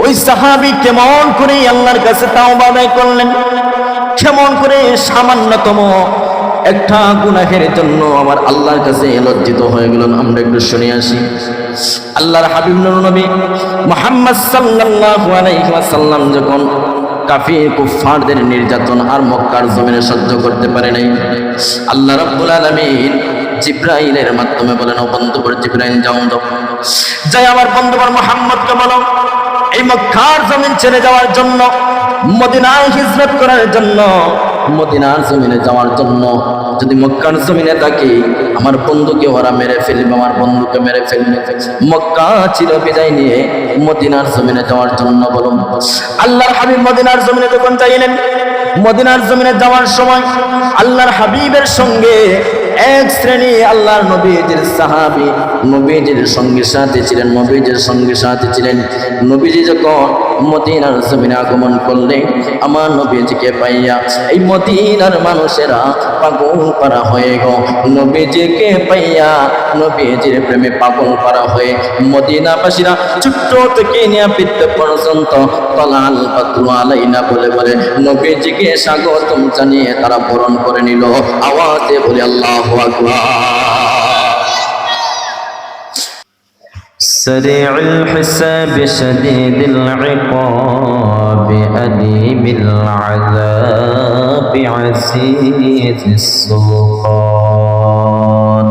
ওই সাহাবী কেমন করে আল্লাহর কাছে তাওবা আদায় করলেন, কেমন করে সামান্যতম একটা গুনাহের জন্য আমার আল্লাহর কাছে লজ্জিত হয়ে গেলেন। আমরা একটু শুনে আসি। আল্লাহর হাবিব নবী মুহাম্মদ সাল্লাল্লাহু আলাইহি ওয়াসাল্লাম যখন কাফির কুফফারদের নির্যাতন আর মক্কার জমিনে সহ্য করতে পারে নাই, আল্লাহ রাব্বুল আলামিন জিবরাইলের মাধ্যমে বলেন, ও বন্ধুবর জিবরাইল যাও, যাই আমার বন্ধুবর মুহাম্মদকে বলো এই মক্কার জমিন ছেড়ে যাওয়ার জন্য, মদিনায় হিজরত করার জন্য, মদিনার জমিনে যাওয়ার জন্য। যদি মক্কার জমিনে থাকি আমার বন্ধুকে ওরা মেরে ফেলবে, আমার বন্ধুকে মেরে ফেলবে। মক্কা চির বিদায় নিয়ে মদিনার জমিনে যাওয়ার জন্য বলুন। আল্লাহর হাবিব মদিনার জমিনে যখন যাইলেন, মদিনার জমিনে যাওয়ার সময় আল্লাহর হাবিবের সঙ্গে এক শ্রেণী আল্লাহর নবীজির সাহাবী নবীজির সঙ্গে সাথে ছিলেন, নবীজির সঙ্গে সাথে ছিলেন। নবীজি যখন মদিনার জমিনে আগমন করলেন, আমার নবীজিকে পাইয়া এই মদিনার মানুষেরা পাগল করা হয়ে গো। নবীজিকে পাইয়া নবীজির প্রেমে পাগল করা হয়ে মদিনাবাসীরা ছোট্ট থেকে নিয়ে বৃদ্ধ পর্যন্ত তলাল বাদরু আলাইনা বলে বলে নবীজিকে স্বাগতম জানিয়ে তারা বরণ করে নিল। আওয়াজে বলে আল্লাহু আকবার। سريع الحساب شديد العقاب أليم العذاب عزيز السلطان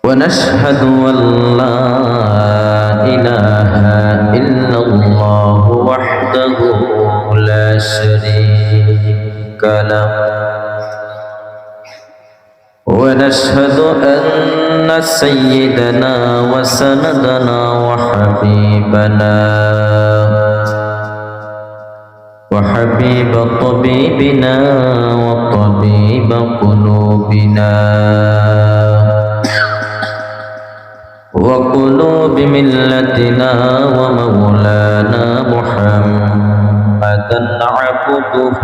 ونشهد أن لا إله إلا الله وحده لا شريك له ونشهد أن سيدنا وسندنا وحبيبنا وحبيب طبيبنا وطبيب قلوبنا وقلوب ملتنا ومولانا محمدا عبده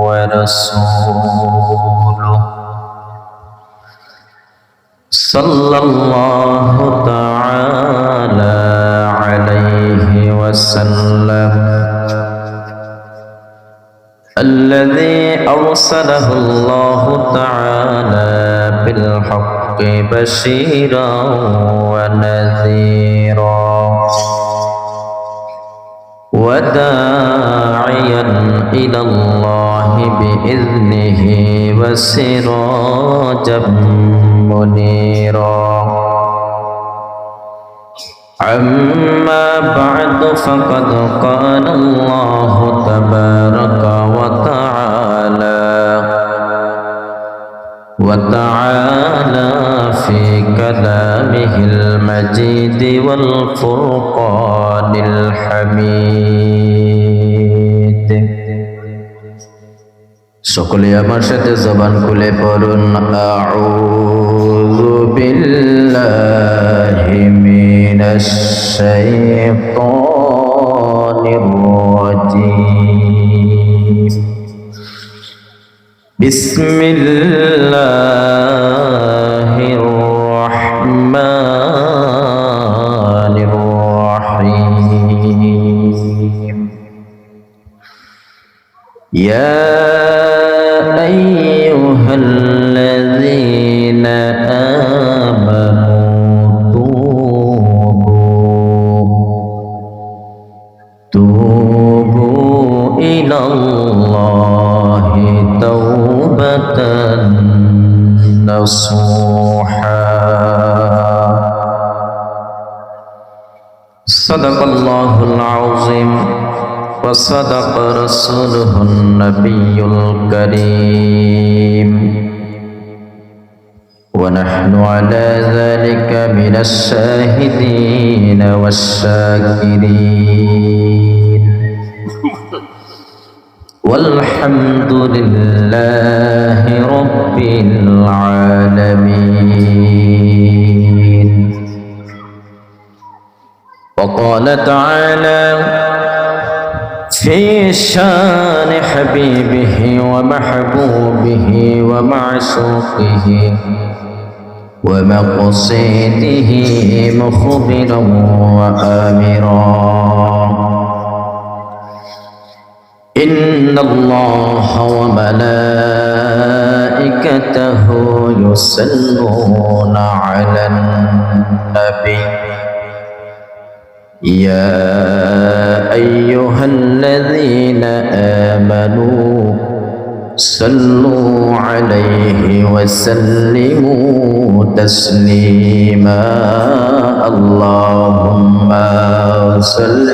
ورسوله صلى الله تعالى عليه وسلم الذي أرسله الله تعالى بالحق بشيرا ونذيرا وداعيا إلى الله بإذنه وسراجا منيرا أما بعد فقد قال الله تبارك وتعالى في كلامه المجيد والفرقان الحميد সকলে আমার সাথে জবান খুলে পড়ুন, আউযু বিল্লাহি মিনাশ শাইতানির রাজীম। বিসমিল্লাহির রাহমানির রাহিম। ইয়া أيها الذين آمنوا توبوا إلى الله توبة نصوحا صدق الله العظيم وصدق رسوله النبي الكريم ونحن على ذلك من الشاهدين والشاكرين والحمد لله رب العالمين. وقال تعالى في شان حبيبه ومحبوبه ومعشوقه ومقصده مخبرا وآمرا إن الله وملائكته يصلون على النبي يا أيها الذين آمنوا صلوا عليه وسلموا تسليما اللهم صل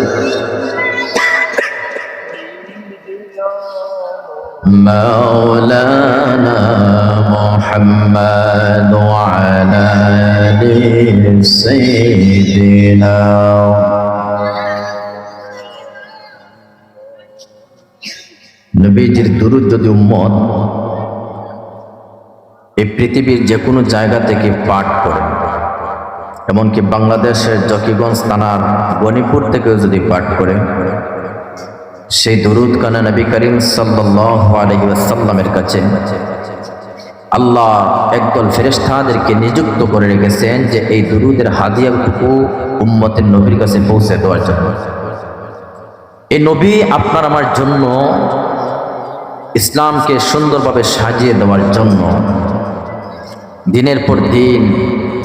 مولانا محمد وعلى آل سيدنا নবীজির দুরূদ যদি উম্মত এই পৃথিবীর যে কোনো জায়গা থেকে পাঠ করে, এমনকি বাংলাদেশের জকিগঞ্জ থানার গণিপুর থেকেও যদি পাঠ করে, সেই দুরূদ কানা নবী করিম সাল্লাল্লাহু আলাইহি ওয়াসাল্লামের কাছে আল্লাহ একদল ফেরেশতাদেরকে নিযুক্ত করে রেখেছেন যে এই দুরূদের হাদিয়াটুকু উম্মতের নবীর কাছে পৌঁছে দেওয়ার জন্য। এই নবী আপনার আমার জন্য ইসলামকে সুন্দরভাবে সাজিয়ে দেওয়ার জন্য দিনের পর দিন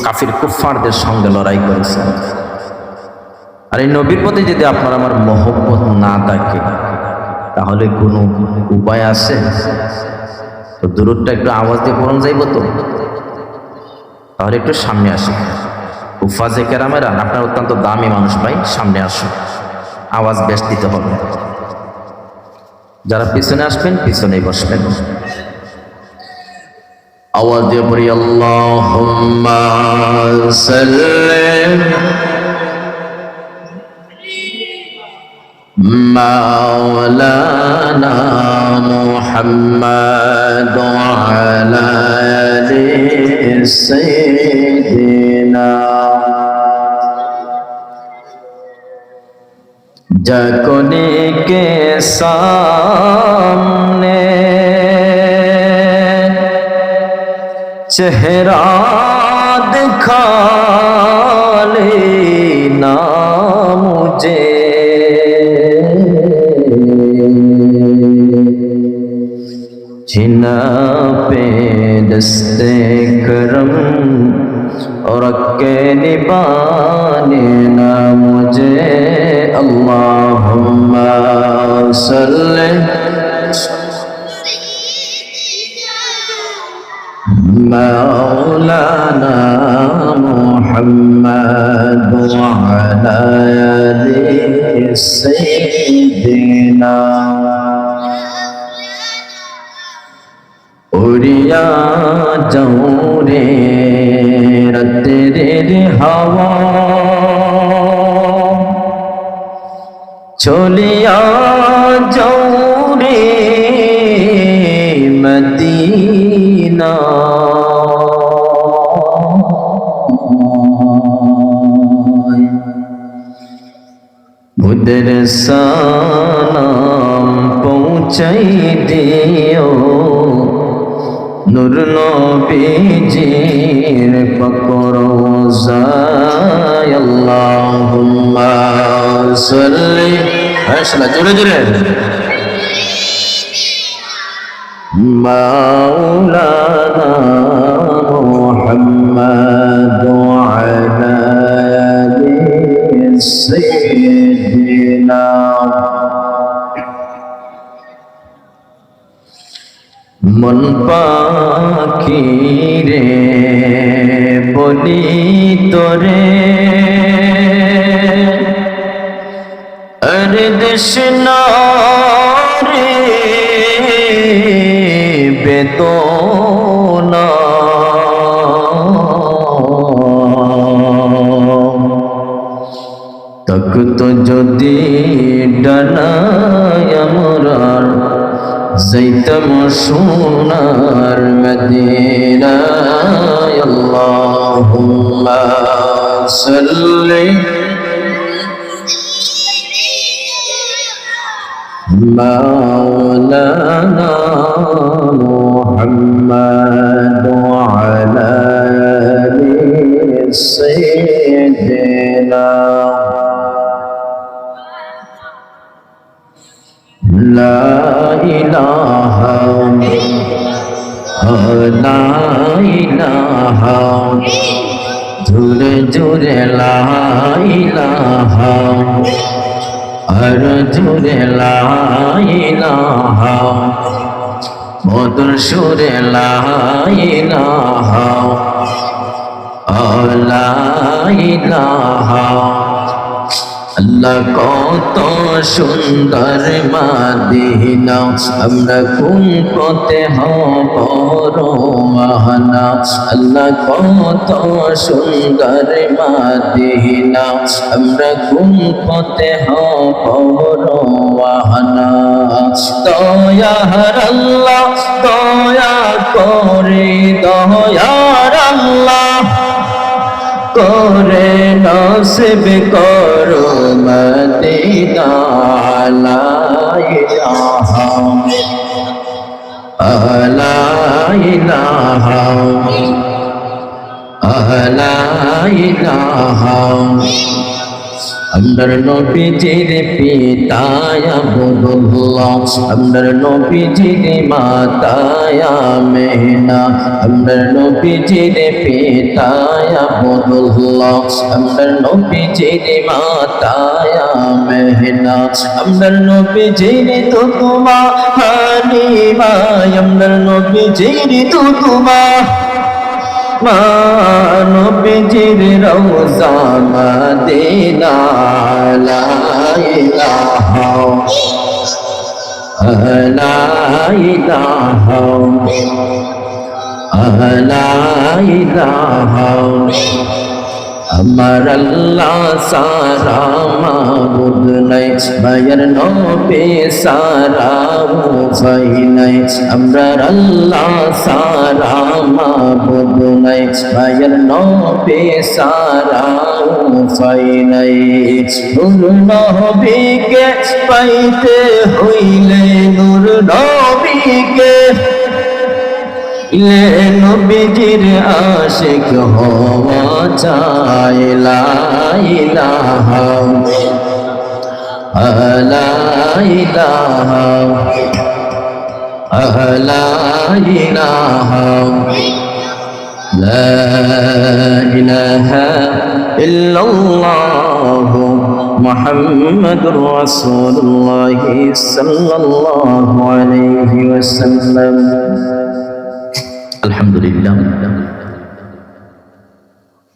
কাফির কুফফারদের সঙ্গে লড়াই করেছেন। আর এই নবীর প্রতি যদি আপনার আমার মহব্বত না থাকে তাহলে কোনো উপায় আছে? তো দুরূদটা একটু আওয়াজ দিয়ে পড়ন যাইব তো, তাহলে একটু সামনে আসি। উফাজে কেরামেরা, আপনার অত্যন্ত দামি মানুষ ভাই, সামনে আসুন, আওয়াজ বেশ দিতে হবে। যারা পিছনে আসবেন পিছনেই বসবেন। আওয়াজ দিয়ে পড়ি আল্লাহুম্মা সাল্লি মাওলানা মুহাম্মদ ওয়া আলা আলি সাইয়্যিদিনা जकने के सामने चेहरा दिखा लेना मुझे जिना पे दस्ते करम और के निभाने ना मुझे अल्लाहुम्मा सल्ली मौलाना मुहम्मद व अला आलि सय्यिदिना उड़िया जाऊं रे तेरे हवा चलिया जाऊं रे मदीना उधर सलाम पहुँचाई दियो नूर नबीजीर पकरोज़ाय अल्लाहुम्मा सल्ली हसला जोरे जोरे मौलाना मुहम्मद व अला आलि सय्यिदिना मन पाखी रे बोली तोरे अरे देशना रे बेदोना तक तो जदि डानाय আমরার যাইতাম সোনার মদিনায় আল্লাহুম্মা সাল্লি মাওলানা মুহাম্মদ ওয়া আলা আলি سيدنا لا إله لا إله জুড়ে জুড়ে লা ইলাহা আর জুড়ে লা ইলাহা মধুর সুরে লা ইলাহা লা ইলাহা আল্লাহ কত সুন্দর মদিনা আমরা কোন পথে হব রওয়ানা আল্লাহ কত সুন্দর মদিনা আমরা কোন পথে হব রওয়ানা দয়ার আল্লাহ দয়া করে দয়ার আল্লাহ করে নসিব করো মদিনা লা ইলাহা লা ইলাহা লা ইলাহা আমরার নবীজির পিতা আব্দুল্লাহ আমরার নবীজির মাতা আমিনা আমরার নবীজির পিতা আব্দুল্লাহ আমরার নবীজির মাতা আমিনা আমরার নবীজির তুমা হালিমা আমরার নবীজির তুমা নবীজির রওজা মদিনা লা ইলাহা লা ইলাহা লা ইলাহা আমার আল্লাহ সারা মাবুদ নাই মায়ের নবী সারা উপায় নাই আমরা আল্লাহ সারা মাবুদ নাই মায়ের নবী সারা উপায় নাই নূর নবীকে পাইতে হইলে নূর নবীকে নবীজির আশিক হওয়া চাই লা ইলাহা লা ইলাহা লা ইলাহা লা ইলাহা ইল্লাল্লাহ মুহাম্মাদুর রাসূলুল্লাহ সাল্লাল্লাহু আলাইহি ওয়াসাল্লাম আলহামদুলিল্লাহ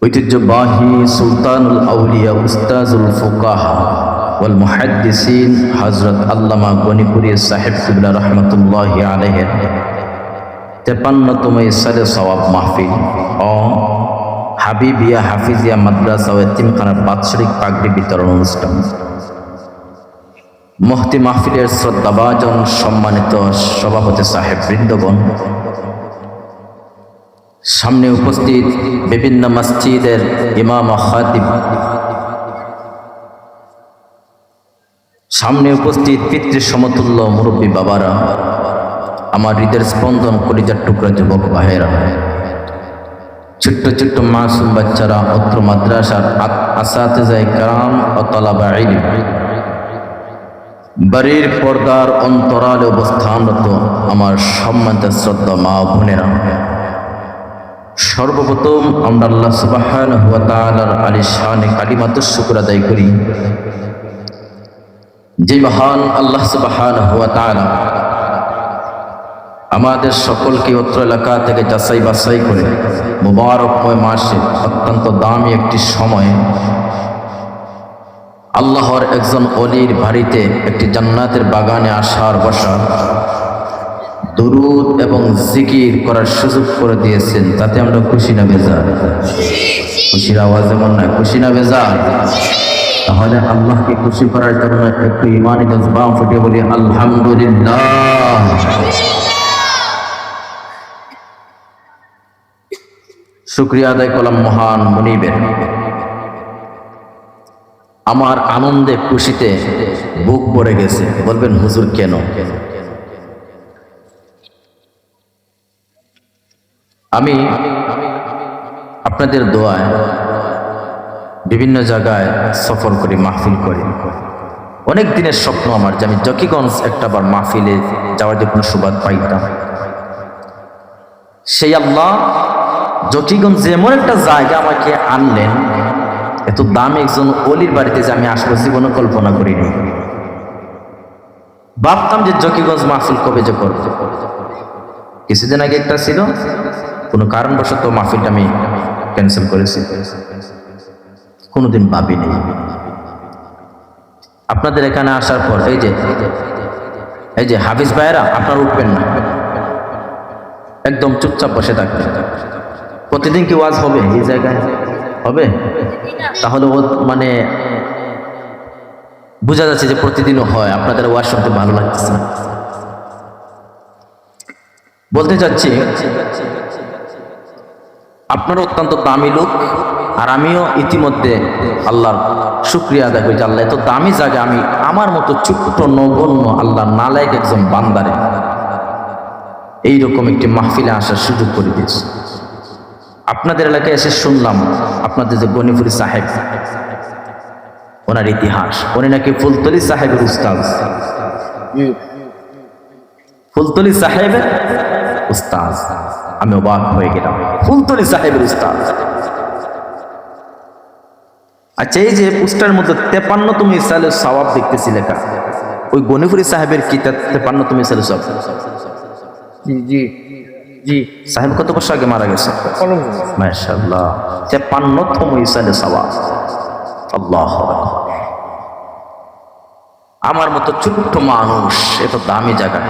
ঐতিহ্যবাহী সুলতানুল আউলিয়া উস্তাজুল ফুকাহা ওয়াল মুহাদ্দিসিন হযরত আল্লামা গনিপুরী সাহেব কিবলা রাহমাতুল্লাহি আলাইহি 53তম ইসালে সওয়াব মাহফিল ও হাবিবিয়া হাফিজিয়া মাদ্রাসা ও এতিমখানার বাৎসরিক পাগড়ি বিতরণ অনুষ্ঠান মুফতি মাহফিলের শ্রদ্ধাভাজন সম্মানিত সভাপতি সাহেব বৃন্দগণ, সামনে উপস্থিত বিভিন্ন মসজিদের ইমাম ও খাতিব, সামনে উপস্থিত পিতৃ সমতুল্য মুরব্বী বাবারা, আমার হৃদয়ের স্পন্দন কলিজার টুকরা যুবক ভাইয়েরা, ছোট্ট ছোট্ট মাসুম বাচ্চারা, অত্র মাদ্রাসার আসাতিজায়ে কেরাম ও তালাবা ইলম, বাড়ির পর্দার অন্তরালে অবস্থানরত আমার সম্মানিত শ্রদ্ধা মা বোনেরা, সর্বপ্রথম আমরা আল্লাহ সুবহানাহু ওয়া তাআলার আলিশানে কালিমাতুশ শুকর আদায় করি, যে মহান আল্লাহ সুবহানাহু ওয়া তাআলা আমাদের সকলকে অত্র এলাকা থেকে যাচাই বাছাই করে মুবারকময় মাসে অত্যন্ত দামি একটি সময়ে আল্লাহর একজন ওলির বাড়িতে একটি জান্নাতের বাগানে আসার বসা, দুরুদ এবং জিকির করার সুযোগ করে দিয়েছেন। তাতে আমরা খুশি না বেজার? খুশির আওয়াজ এমন নয়, খুশি না বেজার? তাহলে আল্লাহকে খুশি করার জন্য একটু ইমানি জজবা ফুটিয়ে বলি আলহামদুলিল্লাহ। শুকরিয়া আদায় করলাম মহান মুনিবের। আমার আনন্দে খুশিতে বুক ভরে গেছে। বলবেন হুজুর কেন? আমি আপনাদের দোয়ায় বিভিন্ন জায়গায় সফর করি, মাহফিল করি। অনেক দিনের স্বপ্ন আমার যে আমি জকিগঞ্জ একটাবার মাহফিলে যাওয়ার যে কোনো সুবাদ পাইতাম। সেই আল্লাহ জকিগঞ্জ এমন একটা জায়গা আমাকে আনলেন, এত দামি একজন অলির বাড়িতে যে আমি আসবো জীবনে কল্পনা করিনি। ভাবতাম যে জকিগঞ্জ মাহফিল কবে যে করব। কিছুদিন আগে একটা ছিল, কোনো কারণবশত মাহফিলটা আমি ক্যান্সেল করেছি, কোনোদিন ভাবিনি। আপনাদের এখানে আসার পর এই যে হাফিজ ভাইয়েরা, আপনারা উঠবেন না, একদম চুপচাপ বসে থাকবেন। প্রতিদিন কি ওয়াজ হবে এই জায়গায়? হবে? তাহলে ও মানে বোঝা যাচ্ছে যে প্রতিদিনও হয়, আপনাদের ওয়াজ শুনতে ভালো লাগতেছে না। বলতে চাচ্ছি আপনারা অত্যন্ত দামি লোক, আর আমিও ইতিমধ্যে আল্লাহর শুকরিয়া আদায় করি যে আল্লাহ এত দামি জায়গা আমি আমার মতো ছোট্ট নগণ্য আল্লাহ নালায়েক একজন বান্দারে এইরকম একটি মাহফিলে আসার সুযোগ করে দিয়েছে। আপনাদের এলাকায় এসে শুনলাম আপনাদের যে গনিপুরি সাহেব, ওনার ইতিহাস, উনি নাকি ফুলতলি সাহেবের উস্তাদ। ফুলতলি সাহেবের উস্তাদ, আমি অবাক হয়ে গেলাম। ফুলতলি সাহেবের উস্তাদ। আচ্ছা, এই যে পুস্টার মধ্যে 53তম ইসালের সওয়াব দেখতেছি লেখা, ওই গনিপুরি সাহেবের কি 53তম ইসালের সওয়াব? জি জি জি। সাহেব কত বছর আগে মারা গেছে? মাশাআল্লাহ, 53তম ইসালের সওয়াব। আল্লাহু আকবার। আমার মতো ছোট্ট মানুষ এত দামি জায়গা,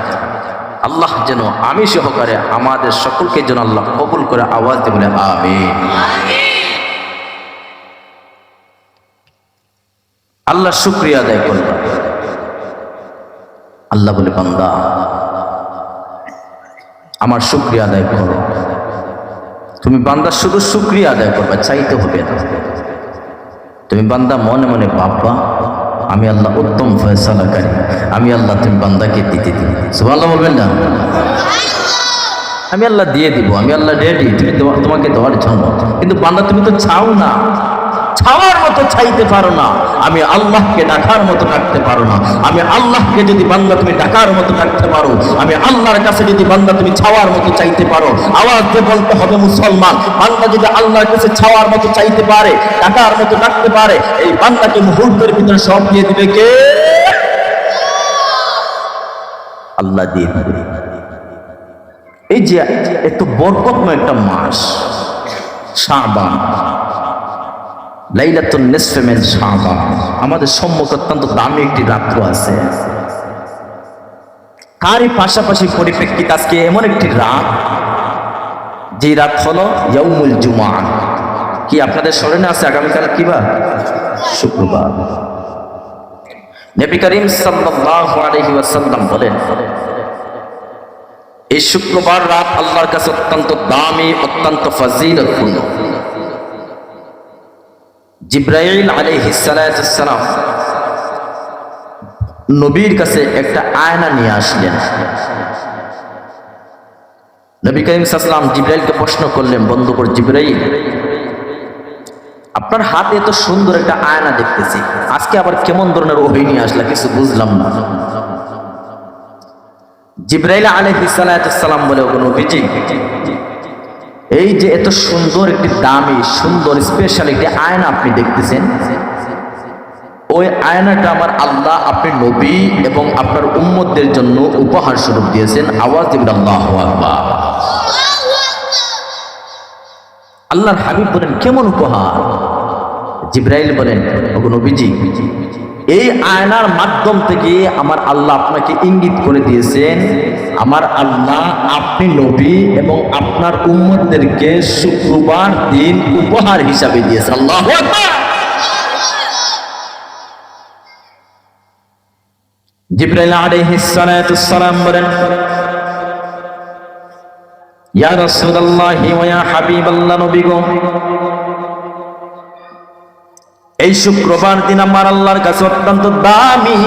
আল্লাহ যেন আমি সহকারে আমাদের সকলকে যেন আল্লাহ কবুল করে আওয়াজ দিয়ে বলে আমিন। আল্লাহ শুকরিয়া আদায় করবা। আল্লাহ বলে বান্দা আমার শুকরিয়া আদায় করো। তুমি বান্দা শুধু শুকরিয়া আদায় করবা, চাইতে হবে না। তুমি বান্দা মনে মনে ভাববা আমি আল্লাহ উত্তম ফয়সালাকারী, আমি আল্লাহ তুমি বান্দাকে দিতে দিবে। সুবহানাল্লাহ বলবেন না? আমি আল্লাহ দিয়ে দিব, আমি আল্লাহ রেডি তুমি তোমাকে দেওয়ার জন্য। কিন্তু বান্দা তুমি তো চাও না, চাওয়ার মতো চাইতে পারো না, আমি আল্লাহকে ডাকার মতো ডাকতে পারো না। আমি আল্লাহকে যদি বান্দা তুমি ডাকার মতো ডাকতে পারো, আমি আল্লাহর কাছে যদি বান্দা তুমি চাওয়ার মতো চাইতে পারো, আওয়াজ দিয়ে বলতে হবে মুসলমান, বান্দা যদি আল্লাহর কাছে চাওয়ার মতো চাইতে পারে, ডাকার মতো ডাকতে পারে, এই বান্দাকে মুহূর্তের ভিতরে সব দিয়ে দিবে কে? আল্লাহ দিয়ে দিবে। এই যে এত বরকতময় একটা মাস শাবান, লাইলাতুন নিসফে মিন শাবান, আমাদের সম্মুখে অত্যন্ত দামি একটি রাত্র আছে। তারই পাশাপাশি পরিপ্রেক্ষিত আজকে এমন একটি রাত, যে রাত হলো ইয়াউমুল জুমআ। কি আপনাদের স্মরণে আছে আগামীকাল কি বার? শুক্রবার। নবী করিম সাল্লাল্লাহু আলাইহি ওয়াসাল্লাম বলেন, এই শুক্রবার রাত আল্লাহর কাছে অত্যন্ত দামি, অত্যন্ত ফজিলতপূর্ণ। জিবরাইল আলাইহিস সালাম নবীর কাছে একটা আয়না নিয়ে আসলেন। নবী করিম সাল্লাল্লাহু আলাইহি ওয়াসাল্লাম জিবরাইলকে প্রশ্ন করলেন, বন্ধুবর জিবরাইল, আপনার হাতে এত সুন্দর একটা আয়না দেখতেছি, আজকে আবার কেমন ধরনের ওহী নিয়ে আসলা, কিছু বুঝলাম না। জিবরাইল আলাইহিস সালাম বলে, ওগো নবীজি, এই যে এত সুন্দর একটি দামি, সুন্দর স্পেশাল একটি আয়না আপনি দেখতেছেন, ওই আয়নাটা আমার আল্লাহ আপনি নবী এবং আপনার উম্মতদের জন্য উপহার স্বরূপ দিয়েছেন। আওয়াজ দিবেন আল্লাহু আকবার। আল্লাহর হাবিব বলেন, কেমন উপহার? জিবরাইল বলেন, ওগো নবীজি, এই আয়নার মাধ্যম থেকে আমার আল্লাহ আপনাকে ইঙ্গিত করে দিয়েছেন, আমার আল্লাহ আপনি নবী এবং আপনার উম্মতদেরকে শুক্রবার দিন উপহার হিসাবে দিয়েছেন। আল্লাহু আকবার। জিবরাইল আলাইহিস সালাম বলেন, ইয়া রাসূলুল্লাহ ওয়া ইয়া হাবিবাল্লাহ, নবী গো, এই শুক্রবার দিন আমার আল্লাহর কাছে অত্যন্ত দামি।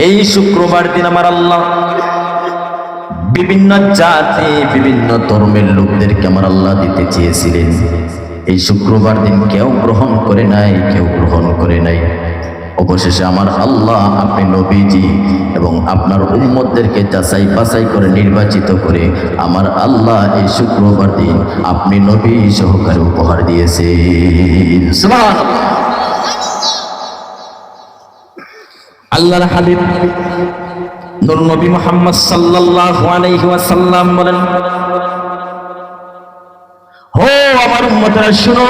এই শুক্রবার দিন আমার আল্লাহ বিভিন্ন জাতি, বিভিন্ন ধর্মের লোকদেরকে আমার আল্লাহ দিতে চেয়েছিলেন। এই শুক্রবার দিন কেউ গ্রহণ করে নাই, কেউ গ্রহণ করে নাই। অবশেষে আমার আল্লাহ, আপনি নবীজি এবং আপনার উম্মতদেরকে যাচাই বাছাই করে নির্বাচিত করে আমার আল্লাহ এই শুক্রবার দিন আপনি নবী সহকারে উপহার দিয়েছেন। সুবহানাল্লাহ। আল্লাহর হাবিব নূর নবী মুহাম্মদ সাল্লাল্লাহু আলাইহি ওয়াসাল্লাম বলেন, হো আমার উম্মতরা শুনো,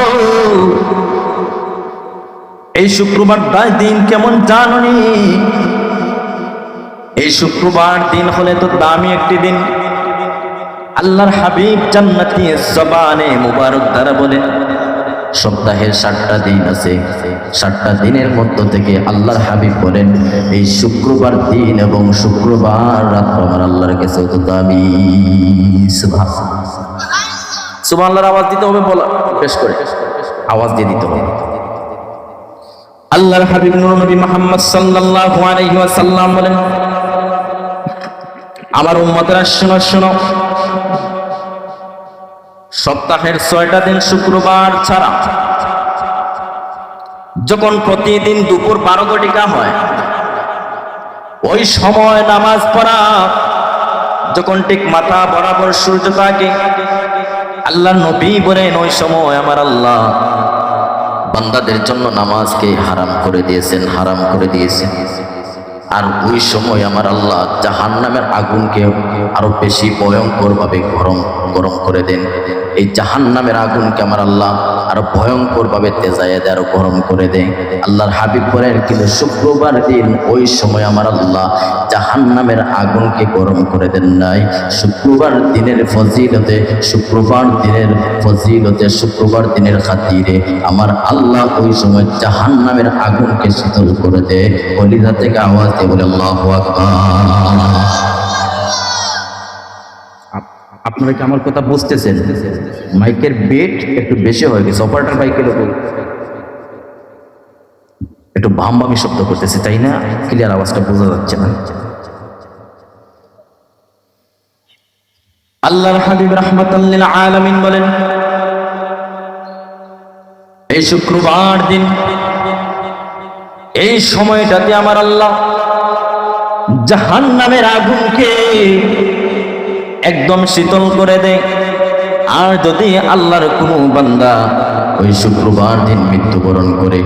এই শুক্রবার দিন কেমন জানোনি? এই শুক্রবার দিন হলে তো দামি একটি দিন। আল্লাহর হাবিব জান্নাতি জবানে মুবারক দ্বারা বলেন, সপ্তাহের 7টা দিন আছে, 7টা দিনের মধ্য থেকে আল্লাহর হাবিব বলেন এই শুক্রবার দিন এবং শুক্রবার রাত আমার আল্লাহর কাছে তো দামি। সুবহানাল্লাহর আওয়াজ দিতে হবে, বলা বেশ করে আওয়াজ দিয়ে দিতে হবে। আল্লাহর হাবিব নূর নবী মুহাম্মদ সাল্লাল্লাহু আলাইহি ওয়াসাল্লাম বলেন, আমার উম্মতরা শোনো শোনো, সপ্তাহের 6টা দিন শুক্রবার ছাড়া যখন প্রতিদিন দুপুর 12 ঘটিকা হয়, ওই সময় নামাজ পড়া যখন ঠিক মাথা বরাবর সূর্য থাকে, আল্লাহর নবী বলেন ওই সময় আমার আল্লাহ বান্দাদের জন্য নামাজকে হারাম করে দিয়েছেন, হারাম করে দিয়েছেন। আর ওই সময় আমার আল্লাহ জাহান্নামের আগুনকে আরো বেশি ভয়ঙ্কর ভাবে গরম করে দেন। এই জাহান্নামের আগুনকে আমার আল্লাহ আরো ভয়ঙ্কর ভাবে তেজায়ে দেয়, আরো গরম করে দেয়। আল্লাহর হাবিব বলেন কিন্তু শুক্রবার দিন ওই সময় আমার আল্লাহ জাহান্নামের আগুনকে গরম করে দেন নাই। শুক্রবার দিনের ফজিলতে, শুক্রবার দিনের খাতিরে আমার আল্লাহ ওই সময় জাহান্নামের আগুনকে শীতল করে দেয়। কলিজা থেকে আওয়াজ দিয়ে বলে আল্লাহু আকবার। আপনারা কি আমার কথা বুঝতেছেন? মাইকের বেট একটু বেশি হয়ে গেছে, অপারেটর মাইকের উপর একটু ভামভামি শব্দ করতেছে, তাই না? ক্লিয়ার আওয়াজটা বোঝা যাচ্ছে না। আল্লাহর হাবিব রাহমাতাল লিল আলামিন বলেন, এই শুক্রবার দিন এই সময়টাতে আমার আল্লাহ জাহান্নামের আগুনকে একদম শীতল করে দেয়। আর যদি আল্লাহর কোনো বান্দা ওই শুক্রবার দিন মৃত্যুবরণ করে,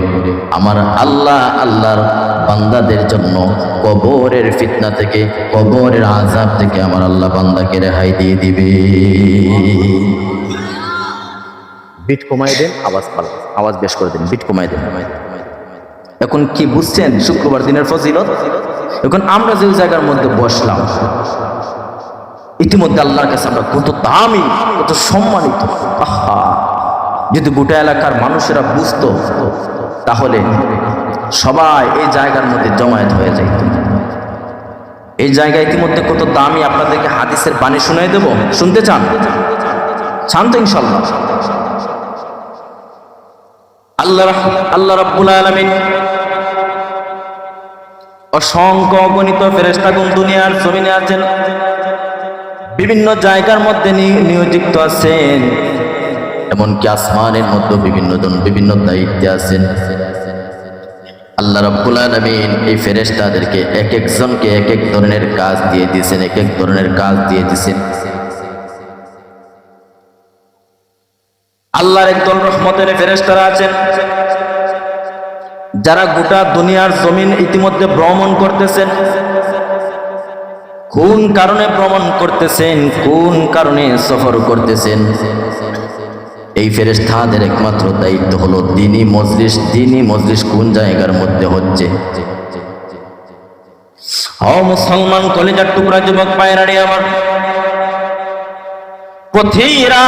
আমার আল্লাহ আল্লাহর বান্দাদের জন্য কবরের ফিতনা থেকে, কবরের আযাব থেকে আমার আল্লাহ বান্দাকে রেহাই দিয়ে দিবে। বিট কমাই দেন, আওয়াজ বেশ করে দেন, বিট কমাই দেন। এখন কি বুঝছেন শুক্রবার দিনের ফজিলত? এখন আমরা যে জায়গার মধ্যে বসলাম, ইতিমধ্যে আল্লাহর কাছে আমরা কত দামি, কত সম্মানিত। আহা, যদি গোটা এলাকার মানুষেরা বুঝতো তাহলে সবাই এই জায়গার মধ্যে জমায়েত হয়ে যাইত। এই জায়গা ইতিমধ্যে কত দামি, আপনাদেরকে হাদিসের বাণী শুনাই দেব, শুনতে চান? চান তো ইনশাআল্লাহ? আল্লাহ রাব্বুল আলামিন অসংখ্য অগণিত ফেরেশতাগণ দুনিয়ার জমিনে আছেন, বিভিন্ন জায়গার মধ্যে নিয়োজিত আছেন, এমনকি আসমানের মধ্যে বিভিন্ন দায়িত্বে আছেন। আল্লাহ রাব্বুল আলামিন এই ফেরেশতাদেরকে এক একজনকে এক এক ধরনের কাজ দিয়ে দিয়েছেন, এক এক ধরনের কাজ দিয়ে দিয়েছেন। আল্লাহর একদল রহমতের ফেরেশতারা আছেন যারা গোটা দুনিয়ার জমিন ইতিমধ্যে ভ্রমণ করতেছেন। কোন কারণে ভ্রমণ করতেছেন, কোন কারণে সফর করতেছেন, এই ফেরেশতাদের একমাত্র দায়িত্ব হলো দ্বীনি মজলিস কোন জায়গার মধ্যে হচ্ছে। ও মুসলমান কলিজার টুকরা যুবক পায়রারে আমার, পথিরা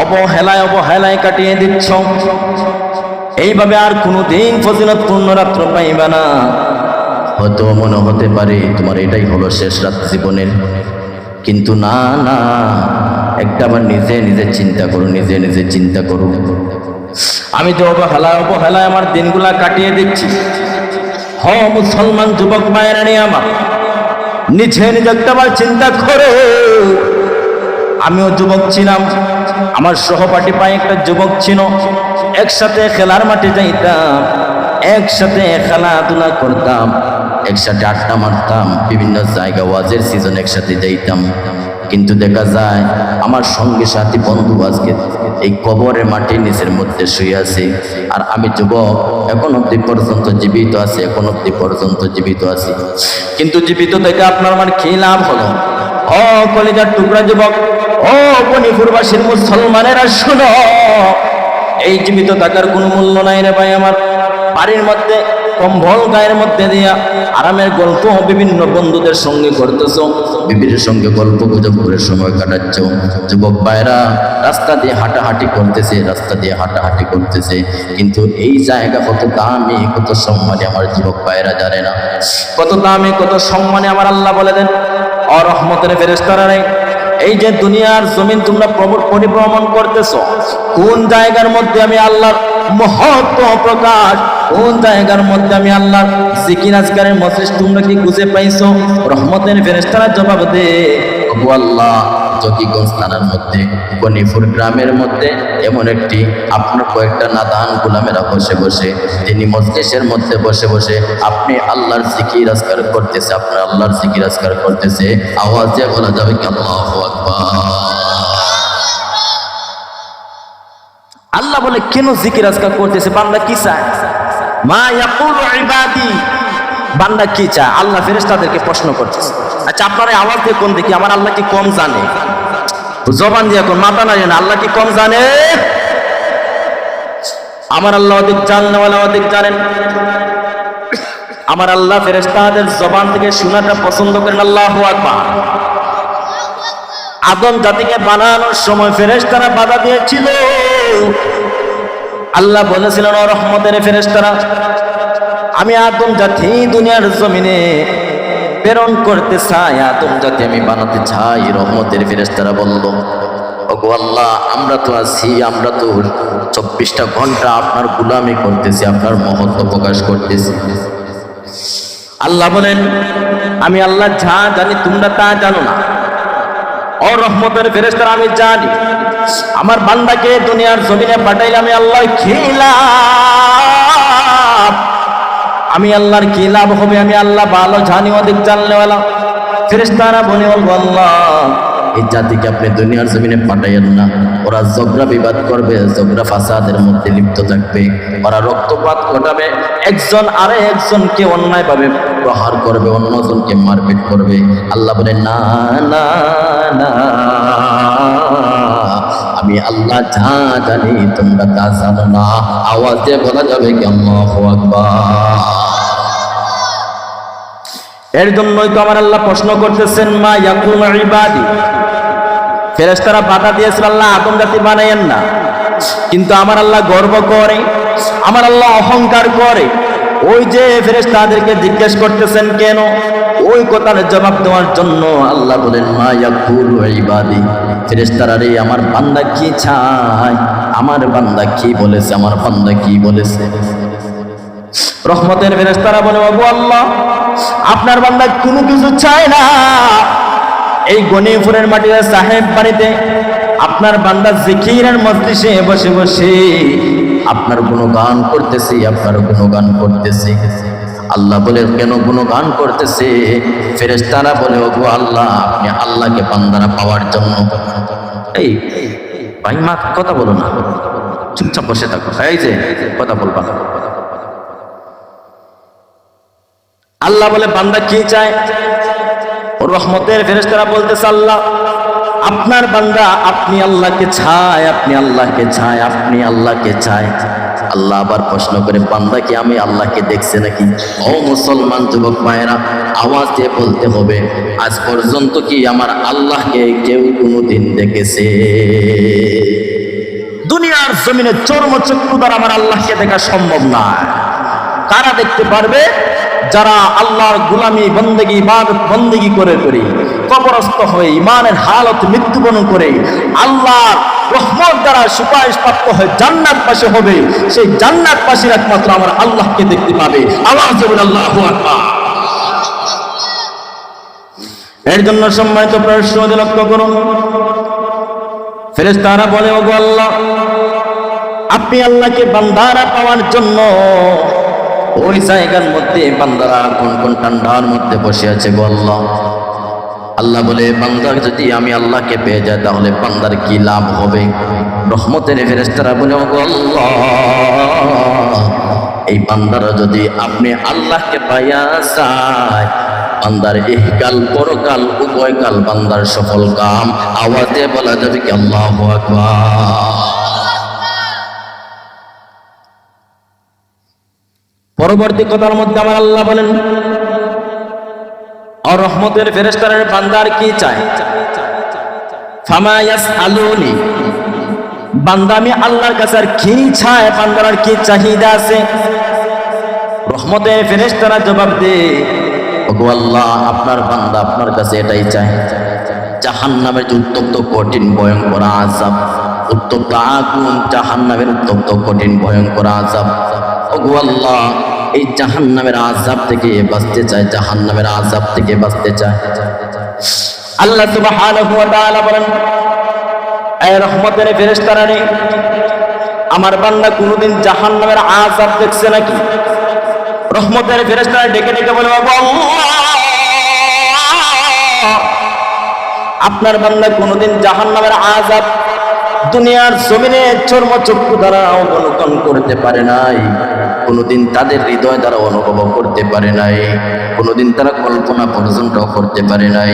অবহেলায় কাটিয়ে দিচ্ছ, এইভাবে আর কোনোদিন ফজিলতপূর্ণ রাত্র পাইবা না। হয়তো মনে হতে পারে তোমার এটাই হলো শেষ রাত জীবনের, কিন্তু না, একটাবার নিজে চিন্তা করো, আমি তো অবহেলায় আমার দিনগুলা কাটিয়ে দিচ্ছি। হ মুসলমান যুবক মায়েরা নিয়ে আমার, নিজে একটাবার চিন্তা করো, আমিও যুবক ছিলাম, আমার সহপাঠী পায়ে একটা যুবক ছিল, একসাথে খেলার মাঠে যাইতাম, একসাথে খেলাধুলা করতাম, একসাথে আড্ডা মারতাম, বিভিন্ন জায়গা ওয়াজের সিজন একসাথে যাইতাম। কিন্তু দেখা যায় আমার সঙ্গে সাথী বন্ধু আজকে এই কবরের মাটির নিচের মধ্যে শুয়ে আছে, আর আমি যুবক, এখন অব্দি পর্যন্ত জীবিত আছে, এখন অব্দি পর্যন্ত জীবিত আছি। কিন্তু জীবিত থেকে আপনার আমার কি লাভ হলো? ও কলিজার টুকরা যুবক, ও বনিপুরবাসীর মুসলমানেরা শোনো, এই জীবিত থাকার কোনো মূল্য নাই রে ভাই আমার। বাড়ির মধ্যে কম্বল গায়ের মধ্যে দিয়া আরামের গল্প বিভিন্ন বন্ধুদের সঙ্গে করতেছ, বিবির সঙ্গে গল্প গুজব করে সময় কাটাচ্ছ। যুবক ভাইরা রাস্তা দিয়ে হাঁটাহাঁটি করতেছে, রাস্তা দিয়ে হাঁটাহাঁটি করতেছে, কিন্তু এই জায়গা কত দামি, কত সম্মানী আমার যুবক ভাইরা জানে না। কত দামি, কত সম্মানী আমার আল্লাহ বলে দেন, ও রহমতের ফেরেশতারা রে, এই যে দুনিয়ার জমিন তোমরা পরিভ্রমণ করতেছো, কোন জায়গার মধ্যে আমি আল্লাহর মহত্ব প্রকাশ, কোন জায়গার মধ্যে আমি আল্লাহর জিকির আজকারের মজলিস তোমরা কি খুঁজে পাইছো? রহমতের ফেরেশতারা জবাব দে, ওগো আল্লাহ, জকিগঞ্জ থানার মধ্যে গনিপুর গ্রামের মধ্যে এমন একটি আপনার কয়েকটা নাদান গোলামেরা বসে বসে তিনি মজলিসের মধ্যে বসে বসে আপনি আল্লাহর জিকির আজকার করতেছে, আপনার আল্লাহর জিকির আজকার করতেছে, আওয়াজে বলা যাবে কি আল্লাহু আকবার। আল্লাহ বলে কেন জিকির আজকার করতেছে? বান্দা কি চায়? মা ইয়াকুলু ইবাদি, বান্দা কি চায়? আল্লাহ ফেরেশতাদেরকে প্রশ্ন করতেছে। আচ্ছা আপনারা আওয়াজ দিয়ে কোন দিকে? আমার আল্লাহ কি কম জানে? জবান দিয়ে কোন, মাথা না জানে, আল্লাহ কি কম জানে? আমার আল্লাহ অধিক জাননেওয়ালা, অধিক জানেন। আমার আল্লাহ ফেরেশতাদের জবান থেকে শোনাটা পছন্দ করেন। আল্লাহু আকবার। আদম জাতিকে বানানোর সময় ফেরেশতারা বাধা দিয়েছিল। আল্লাহ বলেছিলেন, ও রহমতের ফেরেশতারা, আমি আদম জাতি দুনিয়ার জমিনে প্রেরণ করতে চাই, আদম জাতি আমি বানাতে চাই। রহমতের ফেরেশতারা বলল, ওগো আল্লাহ, আমরা তো আছি, আমরা তো 24টা ঘন্টা আপনার গোলামি করতেছি, আপনার মহত্ব প্রকাশ করতেছি। আল্লাহ বলেন, আমি আল্লাহ যা জানি তোমরা তা জানো না। ও রহমতের ফেরেশতারা, আমি জানি আমার বান্দাকে দুনিয়ার জমিনে পাঠাইলে আমি আল্লাহ কি লাভ, আমি আল্লাহর কি লাভ হবে, আমি আল্লাহ ভালো জানি, অধিক জানলেওয়ালা। ফেরেশতারা বলে, ও আল্লাহ, এই জাতিকে আপনি দুনিয়ার জমিনে পাঠাইয়েন না, ওরা ঝগড়া বিবাদ করবে, ঝগড়া ফাসাদের মধ্যে লিপ্ত থাকবে, ওরা রক্তপাত ঘটাবে, একজন আরে একজনকে অন্যায়ভাবে প্রহার করবে, অন্যজনকে মারপিট করবে। আল্লাহ বলে, না না না, আমি আল্লাহ যা জানি তোমরা তা জানো না। আওয়াজে বলা যাবে কি আল্লাহু আকবার। এর জন্যই তো আমার আল্লাহ প্রশ্ন করতেছেন, মা ইয়াকুলু ইবাদি, ফেরেশতারা বাধা দিয়েছিল আল্লাহ আদম জাতি বানাইয়েন না, কিন্তু আমার আল্লাহ গর্ব করে, আমার আল্লাহ অহংকার করে। ওই যে ফেরেশতাদেরকে জিজ্ঞেস করতেছেন কেন, ওই কথার জবাব দেওয়ার জন্য আল্লাহ বলেন, মা ইয়াকুলু ইবাদি, ফেরেশতারা রে, আমার বান্দা কি চায়, আমার বান্দা কি বলেছে, আমার বান্দা কি বলেছে। রহমতের ফেরেশতারা বলে, ওগো আল্লাহ, আপনার বান্দা কোনো কিছু চায় না। এই গনিপুরের মাটিতে সাহেব বাড়িতে আপনার বান্দা জিকিরের মজলিসে বসে বসে আপনার গুণগান করতেছে, আপনার গুণগান করতেছে। আল্লাহ বলে, কেন গুণগান করতেছে? ফেরেশতারা বলে, ওগো আল্লাহ, আপনি আল্লাহকে বান্দারা পাওয়ার জন্য। এই ভাই মা কথা বলো না, চুপচাপ বসে থাকো, এই যে কথা বলবা। আল্লাহ বলে, বান্দা কি চায়? রহমতের ফেরেশতারা বলতেছে, আল্লাহ, আপনার বান্দা আপনি আল্লাহকে চায়, আপনি আল্লাহকে চায়, আপনি আল্লাহকে চায়। আল্লাহ আবার প্রশ্ন করে, বান্দা কি আমি আল্লাহকে দেখছে নাকি? ও মুসলমান যুবক ভাইয়েরা, আওয়াজ দিয়ে বলতে হবে, আজ পর্যন্ত কি আমার আল্লাহকে কেউ কোনোদিন দেখেছে? দুনিয়ার জমিনে চর্মচক্ষু দ্বারা আমার আল্লাহকে দেখা সম্ভব না। কারা দেখতে পারবে? যারা আল্লাহর গোলামি বন্দেগী ইবাদত বন্দেগী করে কবরস্থ হয়ে ইমানের হালত মৃত্যুবরণ করে আল্লাহর রহমত দ্বারা সুপারিশ প্রাপ্ত হয়ে জান্নাতবাসী হবে, সেই জান্নাতবাসীর একমাত্র আমার আল্লাহকে দেখতে পাবে। আওয়াজ বলুন আল্লাহু আকবার। এর জন্য সম্মানিত প্রশ্ন লক্ষ্য করুন, ফেরেশতারা বলে, ওগো আল্লাহ, আপনি আল্লাহকে বান্দারা পাওয়ার জন্য ওই জায়গার মধ্যে বান্দারা কোন কোন ঠান্ডার মধ্যে বসে আছে গো আল্লাহ। আল্লাহ বলে, বান্দা যদি আমি আল্লাহকে পেয়ে যাই তাহলে বান্দার কি লাভ হবে? রহমতের ফেরেশতারা বলে, ওগো আল্লাহ, এই বান্দারা যদি আপনি আল্লাহকে পাইয়া যায়, বান্দার ইহকাল পরকাল উভয়কাল বান্দার সফল কাম। আওয়াজে বলা যাবে কি আল্লাহু আকবার। পরবর্তী কথার মধ্যে আমার আল্লাহ বলেন, আর রহমতের ফেরেশতারা বান্দার কি চায়? ফামা ইয়াসআলুনি, বান্দা আমি আল্লাহর কাছে আর কি চায়, বান্দার আর কি চাহিদা আছে? রহমতের ফেরেশতারা জবাব দেয়, ওগো আল্লাহ, আপনার বান্দা আপনার কাছে এটাই চায়, জাহান্নামের যে উত্তপ্ত কঠিন ভয়ঙ্কর আযাব, উত্তপ্ত আগুন, জাহান্নামের উত্তপ্ত কঠিন ভয়ঙ্কর আযাব। ওগো আল্লাহ, এই জাহান্নামের আযাব থেকে বাঁচতে চায়, জাহান্নামের আযাব থেকে বাঁচতে চায়। আল্লাহ সুবহানাহু ওয়া তাআলা বলেন, এই রহমতের ফেরেশতারা রে, আমার বান্দা কোনদিন জাহান্নামের আযাব দেখছে নাকি? রহমতের ফেরেশতারা ডেকে ডেকে বলে, ওগো আল্লাহ, আপনার বান্দা কোনদিন জাহান্নামের আযাব দুনিয়ার জমিনে চর্মচক্ষু দ্বারা অবলোকন করতে পারে নাই, কোনদিন তাদের হৃদয় দ্বারা অনুভব করতে পারে নাই, কোনদিন তারা কল্পনা পর্যন্ত করতে পারে নাই।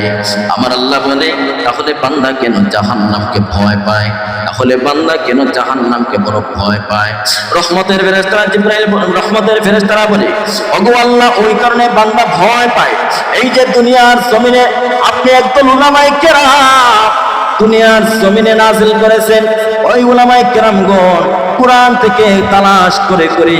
আমার আল্লাহ বলে, তাহলে বান্দা কেন জাহান্নামকে ভয় পায়? তাহলে বান্দা কেন জাহান্নামকে বড় ভয় পায়? রহমতের ফেরেশতারা জিবরাইল, রহমতের ফেরেশতারা বলে, ওগো আল্লাহ, ওই কারণে বান্দা ভয় পায়, এই যে দুনিয়ার জমিনে আপনি একদল উলামায়ে কেরাম দুনিয়ার জমিনে নাজিল করেছেন, ওই উলামায়ে কেরামগণ কুরআন থেকে তালাশ করে করে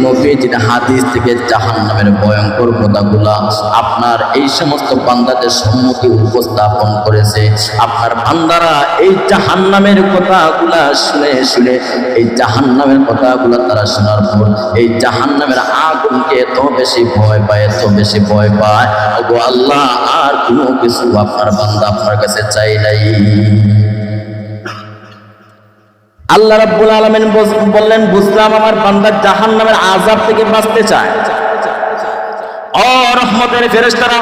নবীজির হাদিস থেকে জাহান্নামের ভয়ঙ্কর কথাগুলা আপনার এই সমস্ত বান্দাদের সম্মুখে উপস্থাপন করেছে। আপনার বান্দারা এই জাহান্নামের কথাগুলা শুনে শুনে, এই জাহান্নামের কথাগুলা তারা শোনার পর এই জাহান্নামের আগুনকে এত বেশি ভয় পায়, এত বেশি ভয় পায়, ওগো আল্লাহ, আর কোনো কিছু আপনার বান্দা আপনার কাছে চাই নাই। আল্লাহ রাব্বুল আলামিন বললেন, বুঝলাম আমার বান্দা জাহান্নামের আযাব থেকে বাঁচতে চায়। ও রহমতের ফেরেশতারা,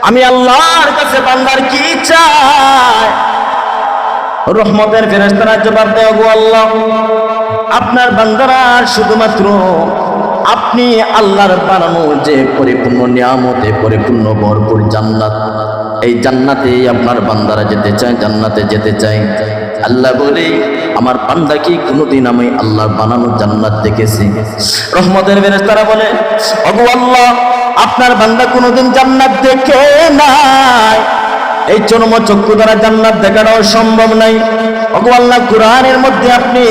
আমি আল্লাহর কাছে বান্দার কি চাই? রহমতের ফেরেশতারা জবাব দেয়, ওগো আল্লাহ, আপনার বান্দারা শুধুমাত্র আপনি আল্লাহর বানানো যে পরিপূর্ণ নিয়ামতে পরিপূর্ণ ভরপুর জান্নাত, এই জান্নাতে আপনার বান্দারা যেতে চায়, জান্নাতে যেতে চায়। আল্লাহ বলে, আমার বান্দা কি কোনোদিন আমি আল্লাহর বানানো জান্নাত দেখেছি? রহমতের ফেরেশতারা বলে, ওগো আল্লাহ, আপনার বান্দা কোনোদিন জান্নাত দেখে নাই, এই চর্মচক্ষু দ্বারা জান্নাত দেখানো সম্ভব নাই। ওগো আল্লাহ, কুরআনের মধ্যে আপনি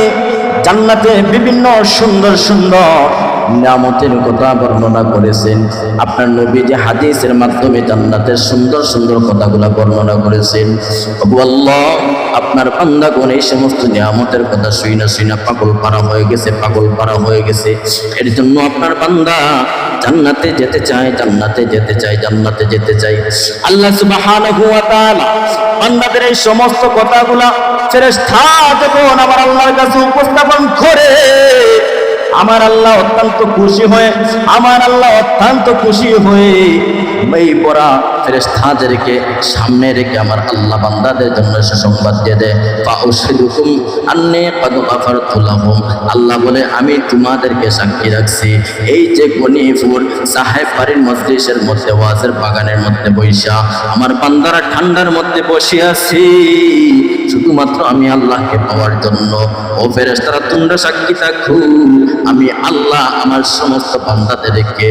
জান্নাতে বিভিন্ন সুন্দর সুন্দর নিয়ামতের কথা বর্ণনা করেছেন, আপনার নবী যে হাদিসের মাধ্যমে জান্নাতের সুন্দর সুন্দর কথাগুলো বর্ণনা করেছেন। ওগো আল্লাহ, আপনার বান্দাগণ এই সমস্ত নিয়ামতের কথা শুইনা শুইনা পাগল পারা হয়ে গেছে, পাগল পারা হয়ে গেছে। এর জন্য আপনার বান্দা জান্নাতে যেতে চায়, জান্নাতে যেতে চায়, জান্নাতে যেতে চায়। আল্লাহ সুবহানাহু ওয়া তাআলা বান্দাদের এই সমস্ত কথাগুলা ফেরেশতা যখন আমার আল্লাহর কাছে উপস্থাপন করে, আমার আল্লাহ অত্যন্ত খুশি হয়ে, আমার আল্লাহ অত্যন্ত খুশি হয়ে এই পড়া ফেরেশতাদেরকে সামনে রেখে আমার আল্লাহ বান্দাদের জন্য সুসংবাদ দিয়ে দেয়, ফাউশহিদুকুম আন্নী ক্বাদ গাফারতু লাহুম। আল্লাহ বলে, আমি তোমাদেরকে সাক্ষী রাখছি, এই যে গনিপুর সাহেব বাড়ির মজলিসের মধ্যে, ওয়াজের বাগানের মধ্যে বৈশা আমার বান্দারা ঠান্ডার মধ্যে বসে আছি শুধুমাত্র আমি আল্লাহকে পাওয়ার জন্য। ও ফেরেশতারা, তোমরা সাক্ষী থাকো, আমি আল্লাহ আমার সমস্ত বান্দাদেরকে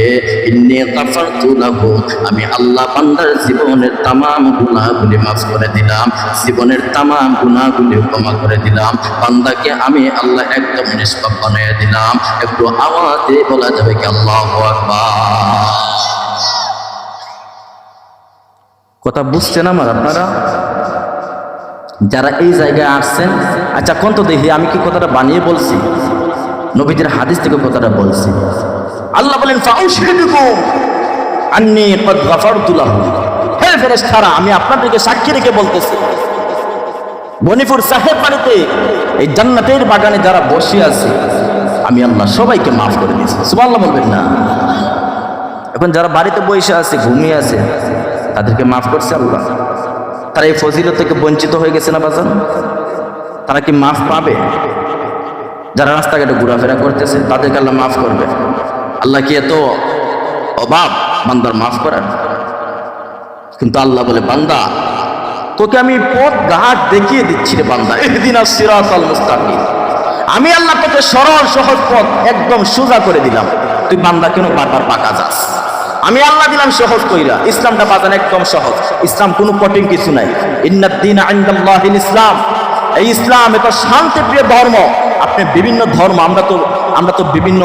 ইন্নী গাফারতু লাহুম, আমি আল্লাহ বান্দার জীবনের তামাম গুনাহগুলি মাফ করে দিলাম, জীবনের তামাম গুনাহগুলি ক্ষমা করে দিলাম, বান্দাকে আমি আল্লাহ একদম নিষ্পাপ বানিয়ে দিলাম। একটু আওয়াজে বলা যাবে কি আল্লাহু আকবার? কথা বুঝছেন আমার আপনারা যারা এই জায়গায় আসছেন? আচ্ছা, কোন তো দেখি আমি কি কথাটা বানিয়ে বলছি, নবীদের হাদিস থেকে কথাটা বলছি। আল্লাহ বলেন, ফাউশহিদুকুম আন্নী ক্বাদ গাফারতু লাহুম। হে ফেরেশতারা, আমি আপনাদেরকে সাক্ষী রেখে বলতেছি, গনিপুর সাহেব বাড়িতে এই জান্নাতের বাগানে যারা বসে আছে আমি আল্লাহ সবাইকে মাফ করে দিয়েছি। সুবহানাল্লাহ বলবেন না? এখন যারা বাড়িতে বসে আছে, ঘুমিয়ে আছে, তাদেরকে মাফ করছে আল্লাহ। তারা এই ফজিলত থেকে বঞ্চিত হয়ে গেছে না বাজান? তারা কি মাফ পাবে? যারা রাস্তাঘাটে ঘোরাফেরা করতেছে তাদেরকে আল্লাহ মাফ করবে? আল্লাহ কি এত অভাব বান্দার মাফ করার? কিন্তু আল্লাহ বলে, বান্দা তোকে আমি পথ ঘাট দেখিয়ে দিচ্ছি রে বান্দা, ইহদিনাস সিরাতাল মুস্তাকিম। আমি আল্লাহ তোকে সরল সহজ পথ একদম সোজা করে দিলাম, তুই বান্দা কেন বারবার বাঁকা যাস? আমি আল্লাহ দিলাম সহজ কইরা। ইসলামটা বাজান একদম সহজ, ইসলাম কোনো কঠিন কিছু নাই। ইন্নাদ দীনা ইনদাল্লাহিল ইসলাম, এই ইসলাম এটা শান্তিপ্রিয় ধর্ম। আপনি বিভিন্ন ধর্ম, আমরা তো বিভিন্ন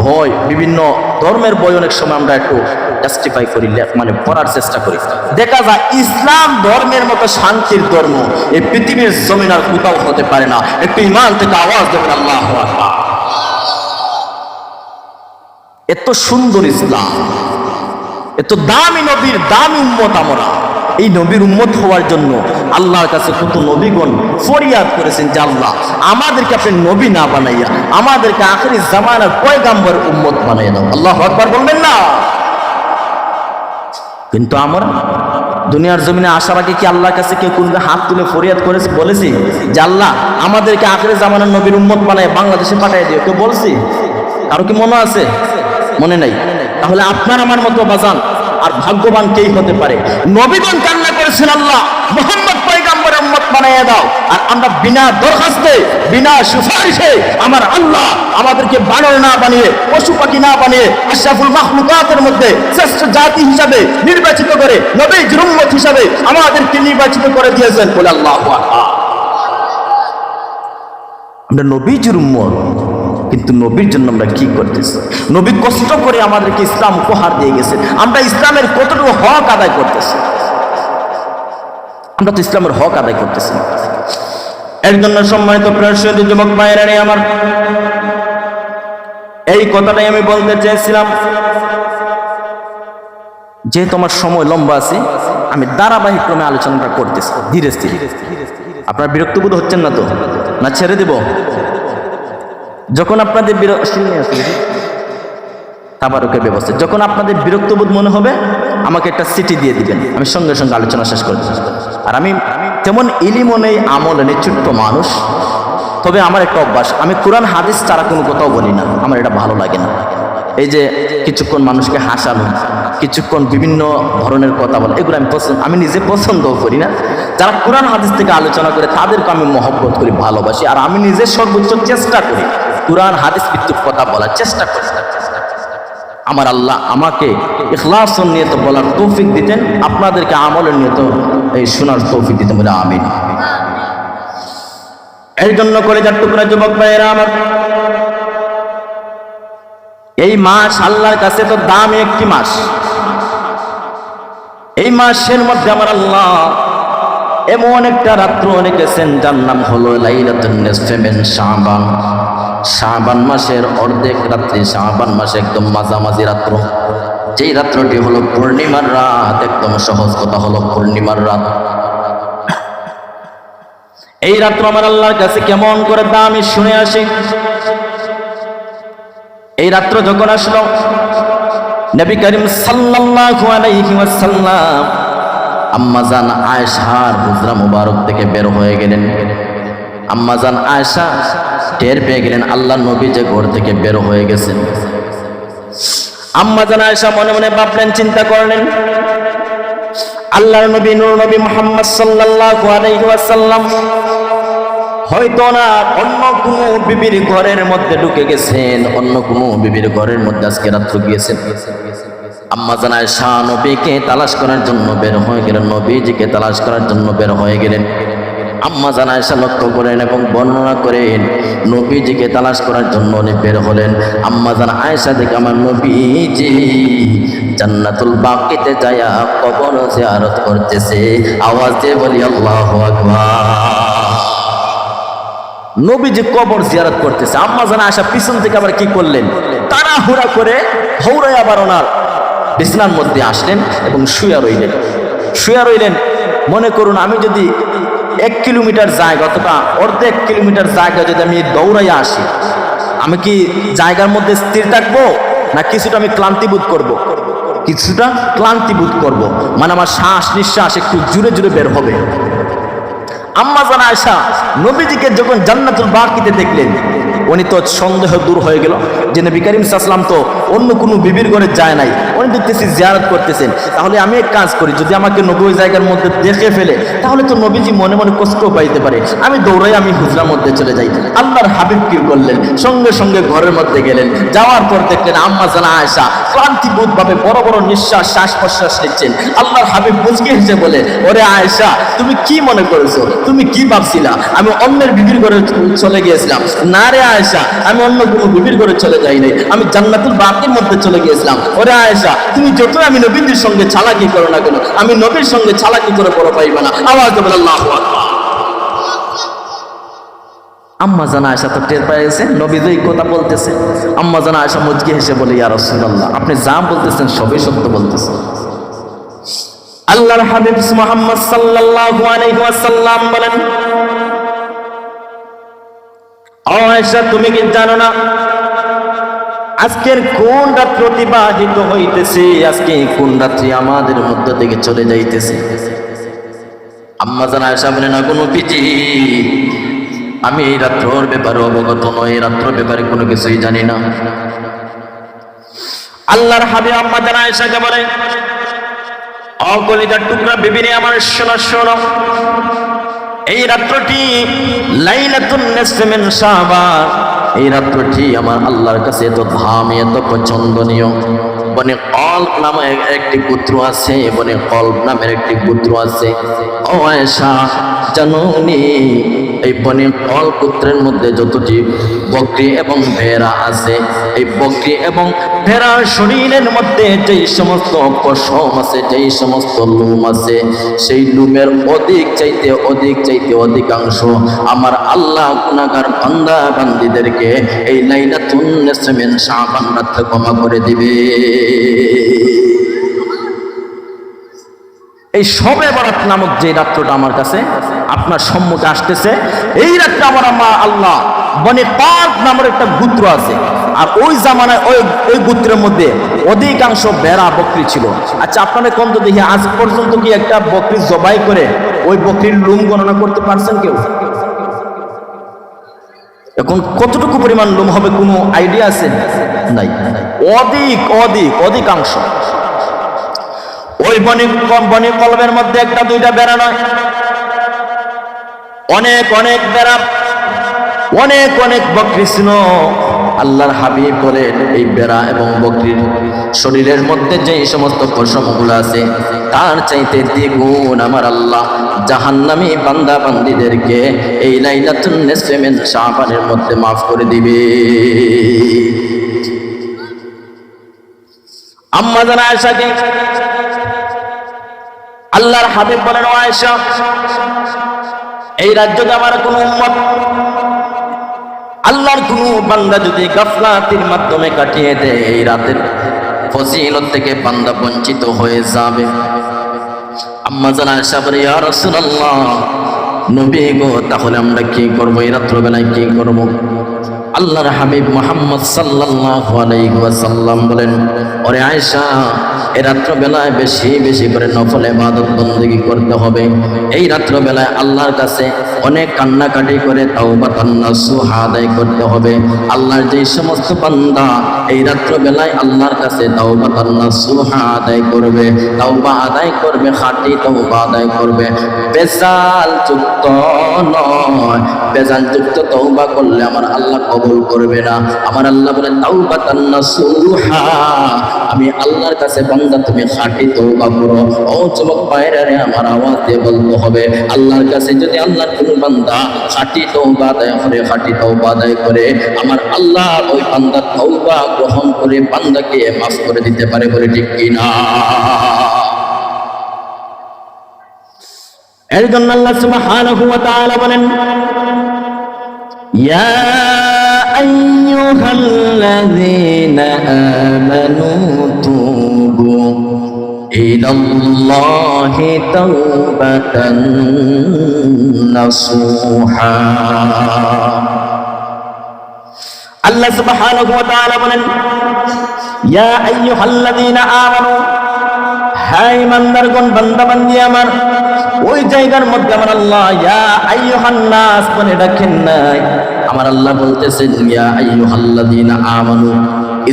ভয়, বিভিন্ন ধর্মের বই অনেক সময় আমরা একটু জাস্টিফাই করি, মানে পড়ার চেষ্টা করি। দেখা যায় ইসলাম ধর্মের মতো শান্তির ধর্ম এই পৃথিবীর জমিন আর কোথাও হতে পারে না। একটু ইমান থেকে আওয়াজ দেবেন আল্লাহু আকবার। এত সুন্দর ইসলাম, এত দামি নবীর দামি উম্মত আমরা। এই নবীর উম্মত হওয়ার জন্য আল্লাহর কাছে কত নবীগণ ফরিয়াদ করেছেন যে আল্লাহ আমাদেরকে আপনি নবী না বানাইয়া আমাদেরকে আখিরি জামানার পয়গাম্বর উম্মত বানাইয়া দাও। আল্লাহু আকবার বলবেন না? কিন্তু আমরা দুনিয়ার জমিনে আসার আগে কি আল্লাহর কাছে কেউ কোন হাত তুলে ফরিয়াদ করেছে, বলেছি যে আল্লাহ আমাদেরকে আখিরি জামানার নবীর উম্মত বানায় বাংলাদেশে পাঠিয়ে দিও? কেউ বলছি? কারো কি মনে আছে? মনে নাই? তাহলে আপনার আমার মতো বাজান আর ভাগ্যবান কেই হতে পারে? নবীগণ কান্না করেছেন আল্লাহ মুহাম্মদ পয়গম্বরের উম্মত বানাইয়া দাও, আর আমরা বিনা দরখাস্তে বিনা সুপারিশে আমার আল্লাহ আমাদেরকে বানর না বানিয়ে, পশু পাখি না বানিয়ে আশরাফুল মাখলুকাতের মধ্যে শ্রেষ্ঠ জাতি হিসাবে নির্বাচিত করে নবীর উম্মত হিসাবে আমাদেরকে নির্বাচিত করে দিয়েছেন। বলে আল্লাহু আকবার। আমরা নবীর উম্মত, কিন্তু নবীর জন্য আমরা কি করতেছি? নবী কষ্ট করে আমাদেরকে ইসলাম উপহার দিয়ে গেছেন, আমরা ইসলামের কতটুকু হক আদায় করতেছি? আমরা তো ইসলামের হক আদায় করতেছি। এর জন্য সম্মানিত প্রিয় যুবক ভাইয়েরা, আমার এই কথাটাই আমি বলতে চেয়েছিলাম। যেহেতু আমার সময় লম্বা আছে, আমি ধারাবাহিক ক্রমে আলোচনাটা করতেছি ধীরে ধীরে। আপনার বিরক্তবোধ হচ্ছেন না তো? না ছেড়ে দেব? যখন আপনাদের তাবারুকের ব্যবস্থা, যখন আপনাদের বিরক্তবোধ মনে হবে আমাকে একটা সিটি দিয়ে দিবেন, আমি সঙ্গে সঙ্গে আলোচনা শেষ করে দেব। আর আমি তেমন ইলিমও নেই, আমলও নেই, ছোট্ট মানুষ। তবে আমার একটা অভ্যাস, আমি কোরআন হাদিস ছাড়া কোনো কথাও বলি না, আমার এটা ভালো লাগে না। এই যে কিছুক্ষণ মানুষকে হাসানো, কিছুক্ষণ বিভিন্ন ধরনের কথা বলা, এগুলো আমি নিজে পছন্দও করি না। যারা কোরআন হাদিস থেকে আলোচনা করে তাদেরকে আমি মহব্বত করি, ভালোবাসি। আর আমি নিজে সর্বোচ্চ চেষ্টা করি কোরআন হাদিস ভিত্তিক কথা বলার চেষ্টা করি। আমার আল্লাহ আমাকে ইখলাস নিয়ত বলার তৌফিক দিতেন, আপনাদেরকে আমলের নিয়ত এই শোনার তৌফিক দিতেন। বলে আমিন। এই জন্য করে যার টুকরা যুবক ভাইয়েরা আমার, এই মাস আল্লাহর কাছে তো দামি একটি মাস। এই মাসের মধ্যে আমার আল্লাহ এমন একটা রাত্র রেখেছেন যার নাম হলো লাইলাতুন নিসফি মিন শাবান। শাবান মাসের অর্ধেক রাত্রি, শাবান মাসে একদম মাঝামাঝি রাত্র, যেই রাত্রটি হলো পূর্ণিমার রাত। একদম সহজ কথা হলো পূর্ণিমার রাত। এই রাত্র আমার আল্লাহর কাছে কেমন করে দামি শুনে আসি। এই রাত্র যখন আসলো, নবী করিম সাল্লাল্লাহু আলাইহি ওয়াসাল্লাম আম্মাজান আয়েশার হুজরা মুবারক থেকে বের হয়ে গেলেন। আম্মাজান আয়েশা টের পেয়ে গেলেন আল্লাহ নবী যে ঘর থেকে বের হয়ে গেছেন। আম্মাজান আয়েশা মনে মনে ভাবলেন, চিন্তা করলেন, আল্লাহর নবী নূর নবী মুহাম্মদ সাল্লাল্লাহু আলাইহি ওয়াসাল্লাম হয়তো না অন্য কোনো বিবির ঘরের মধ্যে ঢুকে গেছেন, অন্য কোনো বিবির ঘরের মধ্যে আজকে রাত্র গিয়েছেন। আম্মাজান আয়েশা নবীকে তালাশ করার জন্য বের হয়ে গেলেন, নবীজিকে তালাশ করার জন্য বের হয়ে গেলেন। আম্মাজান আয়েশা লক্ষ্য করেন এবং বর্ণনা করেন, নবীজিকে তালাশ করার জন্য উনি বের হলেন। আম্মাজান আয়েশা দেখে আমার নবীজি জান্নাতুল বাকিতে যায়া কবর জিয়ারত করতেছে। আওয়াজ দিয়ে বলি আল্লাহু আকবার। নবীজি কবর জিয়ারত করতেছে। আম্মাজান আয়েশা পিছন থেকে আবার কি করলেন, তাড়াহুড়া করে হৌরায় আবার ওনার বিছানার মধ্যে আসলেন এবং শুয়ে রইলেন। মনে করুন আমি যদি 1 কিলোমিটার জায়গা অথবা অর্ধেক কিলোমিটার জায়গা যদি আমি দৌড়াইয়া আসি, আমি কি জায়গার মধ্যে স্থির থাকবো না কিছুটা আমি ক্লান্তি বোধ করব? কিছুটা ক্লান্তি বোধ করব, মানে আমার শ্বাস নিঃশ্বাস একটু জুড়ে জুড়ে বের হবে। আম্মা জান আয়েশা নবীজিকে যখন জান্নাতুল বাকিতে দেখলেন, উনি তো সন্দেহ দূর হয়ে গেল যে নবী করিম সাল্লাল্লাহু আলাইহি ওয়াসাল্লাম তো অন্য কোনো বিবির ঘরে যায় নাই, উনি দেখতেছি জিয়ারত করতেছেন। তাহলে আমি এক কাজ করি, যদি আমাকে নবী ওই জায়গার মধ্যে দেখে ফেলে তাহলে তো নবীজি মনে মনে কষ্ট পাইতে পারে, আমি দৌড়াই আমি হুজরার মধ্যে চলে যাই। আল্লাহর হাবিব কি করলেন, সঙ্গে সঙ্গে ঘরের মধ্যে গেলেন। যাওয়ার পর দেখলেন আম্মা জান আয়েশা ক্লান্তিবোধ ভাবে বড় বড় নিঃশ্বাস শ্বাস প্রশ্বাস নিচ্ছেন। আল্লাহর হাবিব মুচকি হেসে বলে, ওরে আয়েশা, তুমি কি মনে করেছো, তুমি কি ভাবছিলা আমি অন্যের বিবির ঘরে চলে গিয়েছিলাম? না রে আয়েশা, আমি অন্য কোনো বিবির ঘরে চলে যাই নাই, আমি জান্নাতুল বাকির মধ্যে চলে গিয়েছিলাম। ওরে আয়েশা, তুমি যত আমি নবীর সঙ্গে চালাকি করো না কেন, আমি নবীর সঙ্গে চালাকি করে বড় পাইবে না। আওয়াজ দেবেন আল্লাহু আকবার। আম্মা জান আয়েশা তো টের পেয়ে গেছে নবী এই কথা বলতেছে। আম্মা জান আয়েশা মুচকি হেসে বলে, ইয়া রাসূলুল্লাহ, আপনি যা বলতেছেন সবই সত্য বলতেছেন। আল্লাহর হাবিব মুহাম্মদ সাল্লাল্লাহু আলাইহি ওয়াসাল্লাম বলেন, আয়েশা তুমি কি জানো না আজকের কোন রাত অতিবাহিত হইতেছে, আজকে কোন রাত্রি আমাদের মধ্য থেকে চলে যাইতেছে? আম্মা জান আয়েশা বলেন, না কোনো পিজি, আমি এই রাত্রর ব্যাপারে অবগত নই, এই রাত্রর ব্যাপারে কোনো কিছুই জানি না। আল্লাহর হাবিব আম্মা জান আয়েশাকে বলে, ও কলিজার টুকরা বিবি আমার, শোনো শোনো, এই রাত্রটি লাইলাতুন নিসফি মিন শাবান, এই রাত্রটি আমার আল্লাহর কাছে এত দামি এত পছন্দনীয়। বনে কলব নামে একটি গোত্র আছে, বনে কলব নামের একটি গোত্র আছে। ও আয়েশা জানুনি, এই বনে কলব গোত্রের মধ্যে যতটি বকরি এবং ভেড়া আছে, এই বকরি এবং ভেড়ার শরীরের মধ্যে যেই সমস্ত পশম আছে, যেই সমস্ত লোম আছে, সেই লোমের অধিক চাইতে অধিকাংশ আমার আল্লাহ গুনাহগার বান্দা বান্দীদেরকে এই লাইলাতুন নিসফি মিন শাবান রাতে ক্ষমা করে দিবে। এই শবে বরাত নামক যে রাত্রটা আমার কাছে আপনার সম্মুখে আসতেছে, এই রাত্রে আমার আল্লাহ বনে কলব নামের একটা গোত্র আছে, আর ওই জামানায় ওই গোত্রের মধ্যে অধিকাংশ ভেড়া বকরি ছিল। আচ্ছা আপনারা কোন তো দেখি আজ পর্যন্ত কি একটা বকরি জবাই করে ওই বকরির লোম গণনা করতে পারছেন কেউ? এখন কতটুকু পরিমাণ লোম হবে কোনো আইডিয়া আছে? নাই। অধিকাংশ ওই বনে কলবের মধ্যে একটা দুইটা বেড়া নয়, অনেক বেড়া, অনেক বকরি ছিল। আল্লাহর হাবিব বলেন, এই বেড়া এবং বকরির শরীরের মধ্যে যে সমস্ত পশমগুলো আছে তার চাইতে দ্বিগুণ আমার আল্লাহ জাহান্নামী বান্দা বান্দীদেরকে এই লাইলাতুন নিসফি মিন শাবানের মধ্যে মাফ করে দিবে। আম্মা জান আয়েশাকে আল্লাহর হাবিব বলেন, ও আয়েশা, এই রাজ্যে আমার কোন উম্মত আল্লাহর কোন বান্দা যদি গাফলাতির মাধ্যমে কাটিয়ে দেয়, এই রাতের ফজিলত থেকে বান্দা বঞ্চিত হয়ে যাবে। আম্মা জান আয়েশা বলে, ইয়া রাসূলুল্লাহ, নবী গো, তাহলে আমরা কি করব, এই রাত্রবেলায় কি করব? আল্লাহর হাবিব মুহাম্মদ সাল্লাল্লাহু আলাইহি ওয়াসাল্লাম বলেন, ওরে আয়েশা, এই রাত্রবেলায় বেশি করে নফল ইবাদত বندگی করতে হবে। এই রাত্রবেলায় আল্লাহর কাছে অনেক কান্নাকাটি করে তাওবাতান নাসুহা আদায় করতে হবে। আল্লাহর যে সমস্ত বান্দা এই রাত্রবেলায় আল্লাহর কাছে তাওবাতান নাসুহা আদায় করবে, তাওবা আদায় করবে, খাঁটি তাওবা আদায় করবে, বেজাল যুক্ত নয়, বেজাল যুক্ত তাওবা করলে আমার আল্লাহ কবুল করবে না। আমার আল্লাহ বলে, তাওবাতান নাসুহা, আমি আল্লাহর কাছে বান্দা তুমি খাঁটি তওবা করো। ও যুবক ভাইরা রে, আমার আওয়াজ দিয়ে বলতে হবে, আল্লাহর কাছে যদি আল্লাহর কোন বান্দা খাঁটি তওবা আদায় করে, আমার আল্লাহ ওই বান্দার তওবা গ্রহণ করে বান্দাকে মাফ করে দিতে পারে, বলে ঠিক কিনা? এর জন্য আল্লাহ সুবহানাহু ওয়া তাআলা বলেন, ইয়া আইয়ুহাল্লাযীনা আমানু তুবু ইলাল্লাহি তাওবাতান নাসুহা। আল্লাহ সুবহানাহু ওয়া তাআলা বলেন, ইয়া আইয়ুহাল্লাযীনা আমানু, হে ঈমানদারগণ, বান্দা বান্দি আমার, ওই জায়গার মধ্যে আমার আল্লাহ ইয়া আইয়ুহান নাস বলে ডাকেন নাই। আমার আল্লাহ বলতেছেন ইয়া আইয়ুহাল্লাযীনা আমানু,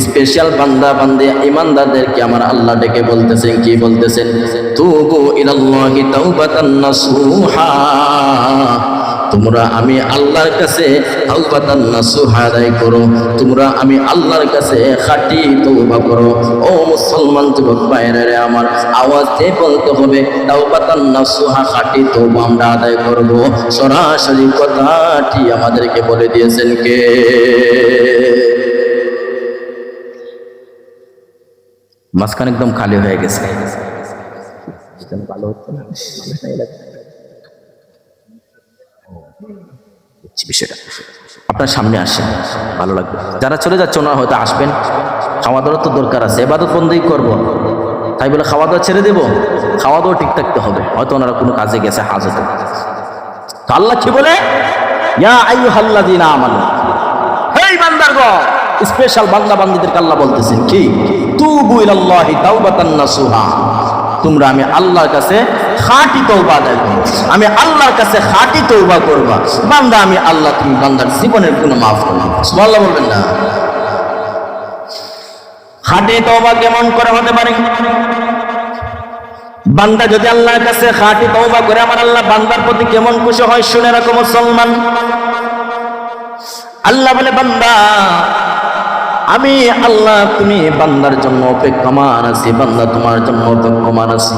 স্পেশাল বান্দা বান্দে ঈমানদারদেরকে আমার আল্লাহ ডেকে বলতেছেন, কি বলতেছেন? তুবু ইলাল্লাহি তাওবাতান নাসুহা, তোমরা আমি আল্লাহর কাছে তাওবাতান নাসুহা আদায় করো, তোমরা আমি আল্লাহর কাছে খাঁটি তওবা করো। ও মুসলমান যুবক ভাইরা রে আমার, আওয়াজ দিয়ে বলতে হবে তাওবাতান নাসুহা, খাঁটি তওবা আমরা আদায় করব। সরাসরি কথাটি আমাদেরকে বলে দিয়েছেন কে? মাঝখানে একদম খালি হয়ে গেছে। বিষয়টা আপনার সামনে আসেন, ভালো লাগবে। যারা চলে যাচ্ছে ওনারা হয়তো আসবেন, খাওয়া দাওয়ার তো দরকার আছে, ইবাদত বন্দেই করবো, তাই বলে খাওয়া দাওয়া ছেড়ে দেবো? খাওয়া দাওয়া ঠিক থাকতে হবে, হয়তো ওনারা কোনো কাজে গেছে, হাজতে। তো আল্লাহ কি বলে? ইয়া আইয়ুহাল্লাযীনা আমানু, হে বান্দারগণ, স্পেশাল বান্দা বান্দীদেরকে আল্লাহ বলতেছেন কি? তুবু ইলাল্লাহি তাওবাতান নাসুহা, তোমরা আমি আল্লাহর কাছে খাঁটি তওবা আদায় করো, আমি আল্লাহর কাছে খাঁটি তওবা করবা। বান্দা আমি আল্লাহ, তুমি বান্দার জীবনের গুনাহ মাফ করবে। সুবহানাল্লাহ বলবেন না? খাঁটি তওবা কেমন করে হতে পারে? বান্দা যদি আল্লাহর কাছে খাঁটি তওবা করে, আমার আল্লাহ বান্দার প্রতি কেমন খুশি হয় শুনে রাখো মুসলমান। আল্লাহ বলে, বান্দা আমি আল্লাহ, তুমি বান্দার জন্য অপেক্ষমান আছি, বান্দা তোমার জন্য অপেক্ষমান আছি।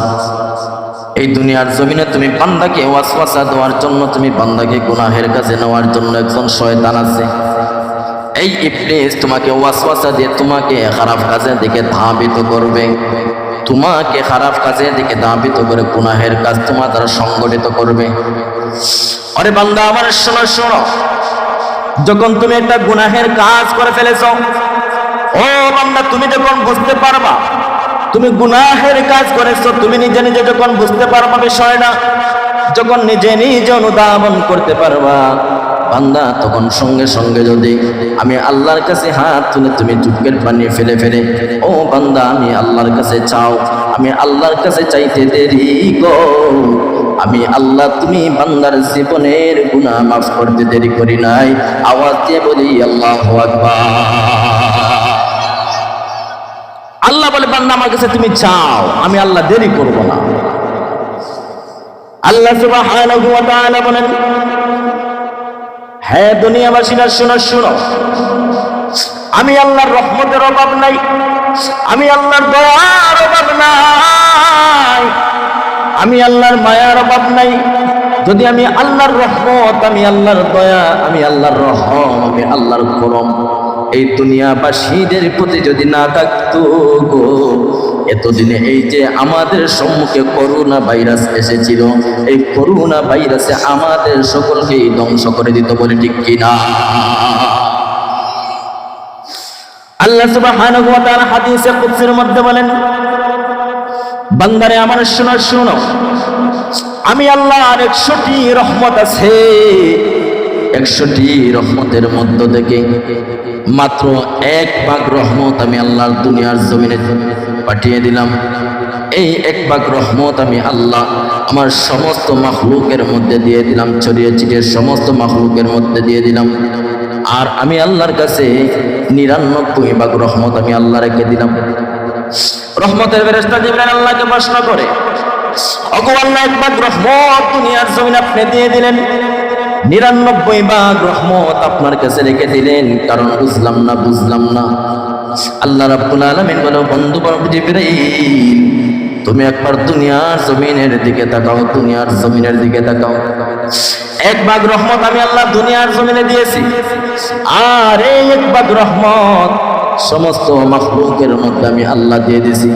এই দুনিয়ার জমিনে তুমি বান্দাকে ওয়াসওয়াসা দেওয়ার জন্য, তুমি বান্দাকে গুনাহের কাছে নেওয়ার জন্য একজন শয়তান আছে। এই ইবলিস তোমাকে ওয়াসওয়াসা দিয়ে তোমাকে খারাপ কাজের দিকে ধাবিত করবে, তোমাকে খারাপ কাজের দিকে ধাবিত করে গুনাহের কাজ তোমার দ্বারা সংগঠিত করবে। আরে বান্দা আমার, শোনো শোনো, যখন তুমি একটা গুনাহের কাজ করে ফেলেছ, ও বান্দা, তুমি যখন বুঝতে পারবা তুমি গুনাহের কাজ করেছো, তুমি নিজে নিজে যখন বুঝতে পারবা বিষয়টা, যখন নিজে নিজে অনুধাবন করতে পারবা বান্দা, তখন সঙ্গে সঙ্গে যদি আমি আল্লাহর কাছে হাত তুলে তুমি চোখের পানি ফেলে ফেলে, ও বান্দা আমি আল্লাহর কাছে চাও, আমি আল্লাহর কাছে চাইতে দেরি গো, আমি আল্লাহ তুমি বান্দার জীবনের গুনাহ মাফ করতে দেরি করি নাই। আওয়াজ দিয়ে বলি আল্লাহু আকবার। আল্লাহ বলে, বান্দা আমার কাছে তুমি চাও, আমি আল্লাহ দেরি করব না। আল্লাহ সুবহানাহু ওয়া তাআলা বলেন, হে দুনিয়াবাসীরা শোনো শোনো, আমি আল্লাহর রহমতের অভাব নাই, আমি আল্লাহর দয়ার অভাব নাই, আমি আল্লাহর মায়ার অভাব নাই। যদি আমি আল্লাহর রহমত, আমি আল্লাহর দয়া, আমি আল্লাহর রহম, আমি আল্লাহর করম এই দুনিয়াবাসীদের প্রতি যদি না থাকতো গো, এতদিনে এই যে আমাদের সম্মুখে করোনা ভাইরাস এসেছিল, এই করোনা ভাইরাসে আমাদের সকলকেই ধ্বংস করে দিত, বলে ঠিক কিনা? আল্লাহ সুবহানাহু ওয়া তাআলা হাদিসে কুদসির মধ্যে বলেন, বান্দারে আমার শোনো শোনো, আমি আল্লাহর 100টি রহমত আছে, 100টি রহমতের মধ্য থেকে মাত্র 1 ভাগ রহমত আমি আল্লাহর দুনিয়ার জমিনে পাঠিয়ে দিলাম। এই 1 ভাগ রহমত আমি আল্লাহ আমার সমস্ত মাখলুকের মধ্যে দিয়ে দিলাম, ছড়িয়ে ছিটিয়ে সমস্ত মাখলুকের মধ্যে দিয়ে দিলাম। আর আমি আল্লাহর কাছে 99 ভাগ রহমত আমি আল্লাহ রেখে দিলাম। রহমতের ফেরেশতা জিবরাইল আল্লাহকে প্রশ্ন করে, ওগো আল্লাহ, 1 ভাগ রহমত দুনিয়ার জমিনে আপনি দিয়ে দিলেন, 99 ভাগ রহমত আপনার কাছে রেখে দিলেন, কারণ বুঝলাম না। আল্লাহ রাব্বুল আলামিন বলে, বন্ধু জিবরাইল, তুমি একবার দুনিয়ার জমিনের দিকে তাকাও, দুনিয়ার জমিনের দিকে তাকাও। 1 ভাগ রহমত আমি আল্লাহ দুনিয়ার জমিনে দিয়েছি, আর এই 1 ভাগ রহমত সমস্ত মাখলুকের মধ্যে আমি আল্লাহ দিয়ে দিয়েছি।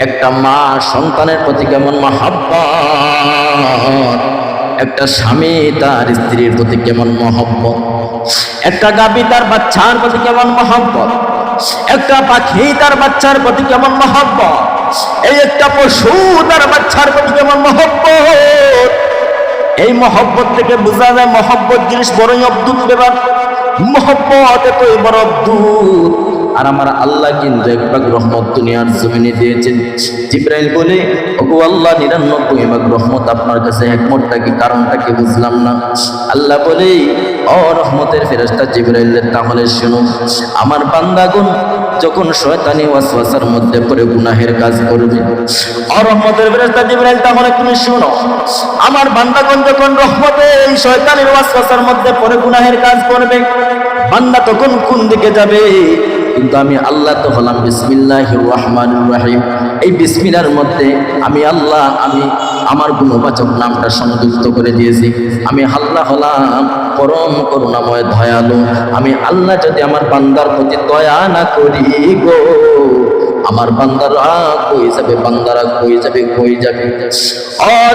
একটা মা সন্তানের প্রতি কেমন মহব্বত, একটা স্বামী তার স্ত্রীর প্রতি কেমন মহব্বত, একটা গাভী তার বাচ্চার প্রতি কেমন মহব্বত, একটা পাখি তার বাচ্চার প্রতি কেমন মহব্বত, এই একটা পশু তার বাচ্চার প্রতি যেমন মহব্বত, এই মহব্বত থেকে বোঝা যায় মহব্বত জিনিস বড়ই অদ্ভুত ব্যাপার। মহব্বত এতই বড় অদ্ভুত। আর আমার আল্লাহ কিন্তু এক ভাগ রহমত দুনিয়ার জমিনে দিয়েছেন। জিবরাইল বলে, ওগো আল্লাহ 99 ভাগ রহমত আপনার কাছে, একমতটা কি, কারণটা কি বুঝলাম না। আল্লাহ বলে, ও রহমতের ফেরেশতা জিবরাইল, তাহলে শুনো, আমার বান্দাগণ যখন শয়তানি ওয়াসওয়াসার মধ্যে পড়ে গুনাহের কাজ করবে, ও রহমতের ফেরেশতা জিবরাইল, তাহলে তুমি শুনো, আমার বান্দাগণ যখন রহমতে এই শয়তানের ওয়াসওয়াসার মধ্যে পড়ে গুনাহের কাজ করবে, বান্দা তখন কোন দিকে যাবে? কিন্তু আমি আল্লাহ তো হলাম বিসমিল্লাহির রহমানির রহিম। এই বিসমিল্লাহর মধ্যে আমি আল্লাহ, আমি আমার গুণবাচক নামটা সংযুক্ত করে দিয়েছি। আমি আল্লাহ হলাম পরম করুণাময় দয়ালু। আমি আল্লাহ যদি আমার বান্দার প্রতি দয়া না করি গো, আমার বান্দারা কই যাবে, বান্দারা কই যাবে, কই যাবে।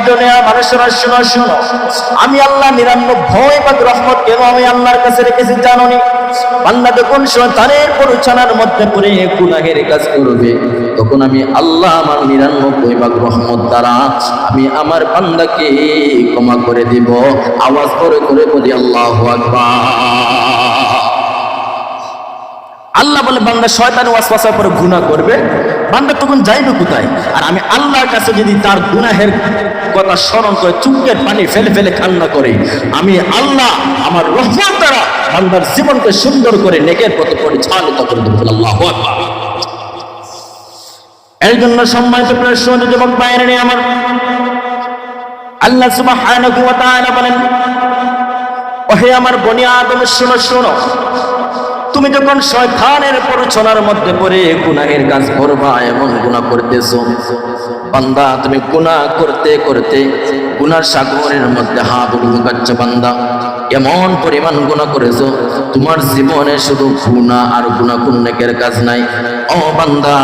দুনিয়া মানুষেরা শোনো শোনো, আমি আল্লাহ 99 ভাগ রহমত কেন আমি আল্লাহর কাছে রেখেছি জানোনি? বান্দা যখন শয়তানের পরুছানার মধ্যে পড়ে গুনাহের কাজ করবে, তখন আমি আল্লাহ আমার 99 ভাগ রহমত দ্বারা আমি আমার বান্দাকে ক্ষমা করে দিব। আওয়াজ করে করে বলি আল্লাহু আকবার। আল্লাহ বলে, বান্দা শয়তান ওয়াসওয়াসার পরে গুনাহ করবে, বান্দা তখন যাইবে কোথায়? আর আমি আল্লাহর কাছে যদি তার গুনাহের কথা স্মরণ করে চুকের পানি ফেলে ফেলে কান্না করে, আমি আল্লাহ আমার রহমত দ্বারা বান্দার জীবনকে সুন্দর করে নেকের পথে পরিচালিত করে দেব। আল্লাহু আকবার। এর জন্য সম্মানিত প্রশ্ন যুবক ভাইয়েরা, আমার আল্লাহ সুবহানাহু ওয়া তাআলা বলেন, ওহে আমার বনি আদম, শোনো শোনো, তুমি যখন শয়তানের প্ররোচনার মধ্যে পড়ে গুনাহের কাজ করবা, এমন গুনাহ করতেছো বান্দা, তুমি গুনাহ করতে করতে গুনার সাগরের মধ্যে হাত ঢুকাচ্ছ বান্দা, এমন পরিমাণ গুনাহ করেছো, তোমার জীবনে শুধু গুনাহ আর গুনাহ, কোন নেকের কাজ নাই। ও বান্দা,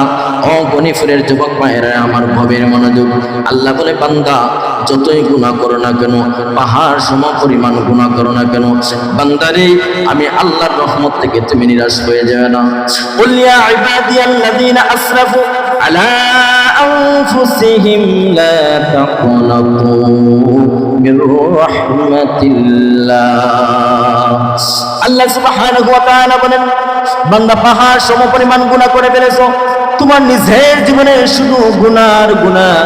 ও গনিফুরের যুবক ভাইয়েরা, আমার ভবের মনোযোগ। আল্লাহ বলে, বান্দা যতই গুনাহ করো না কেন, পাহাড় সম পরিমাণ গুনাহ করো না কেন, বান্দারে আমি আল্লাহর রহমত থেকে তুমি নিরাশ হয়ে যাবে না। কুল ইয়া ইবাদিয়াল্লাযীনা আসরাফু আলা আনফুসিহিম লা তাকনাতু মির রাহমাতিল্লাহ। আল্লাহ সুবহানাহু ওয়া তাআলা বলেন, বান্দা পাহাড় সম পরিমাণ গুনাহ করে ফেলেছো, তোমার নিজের জীবনে শুধু গুনার গুনাহ।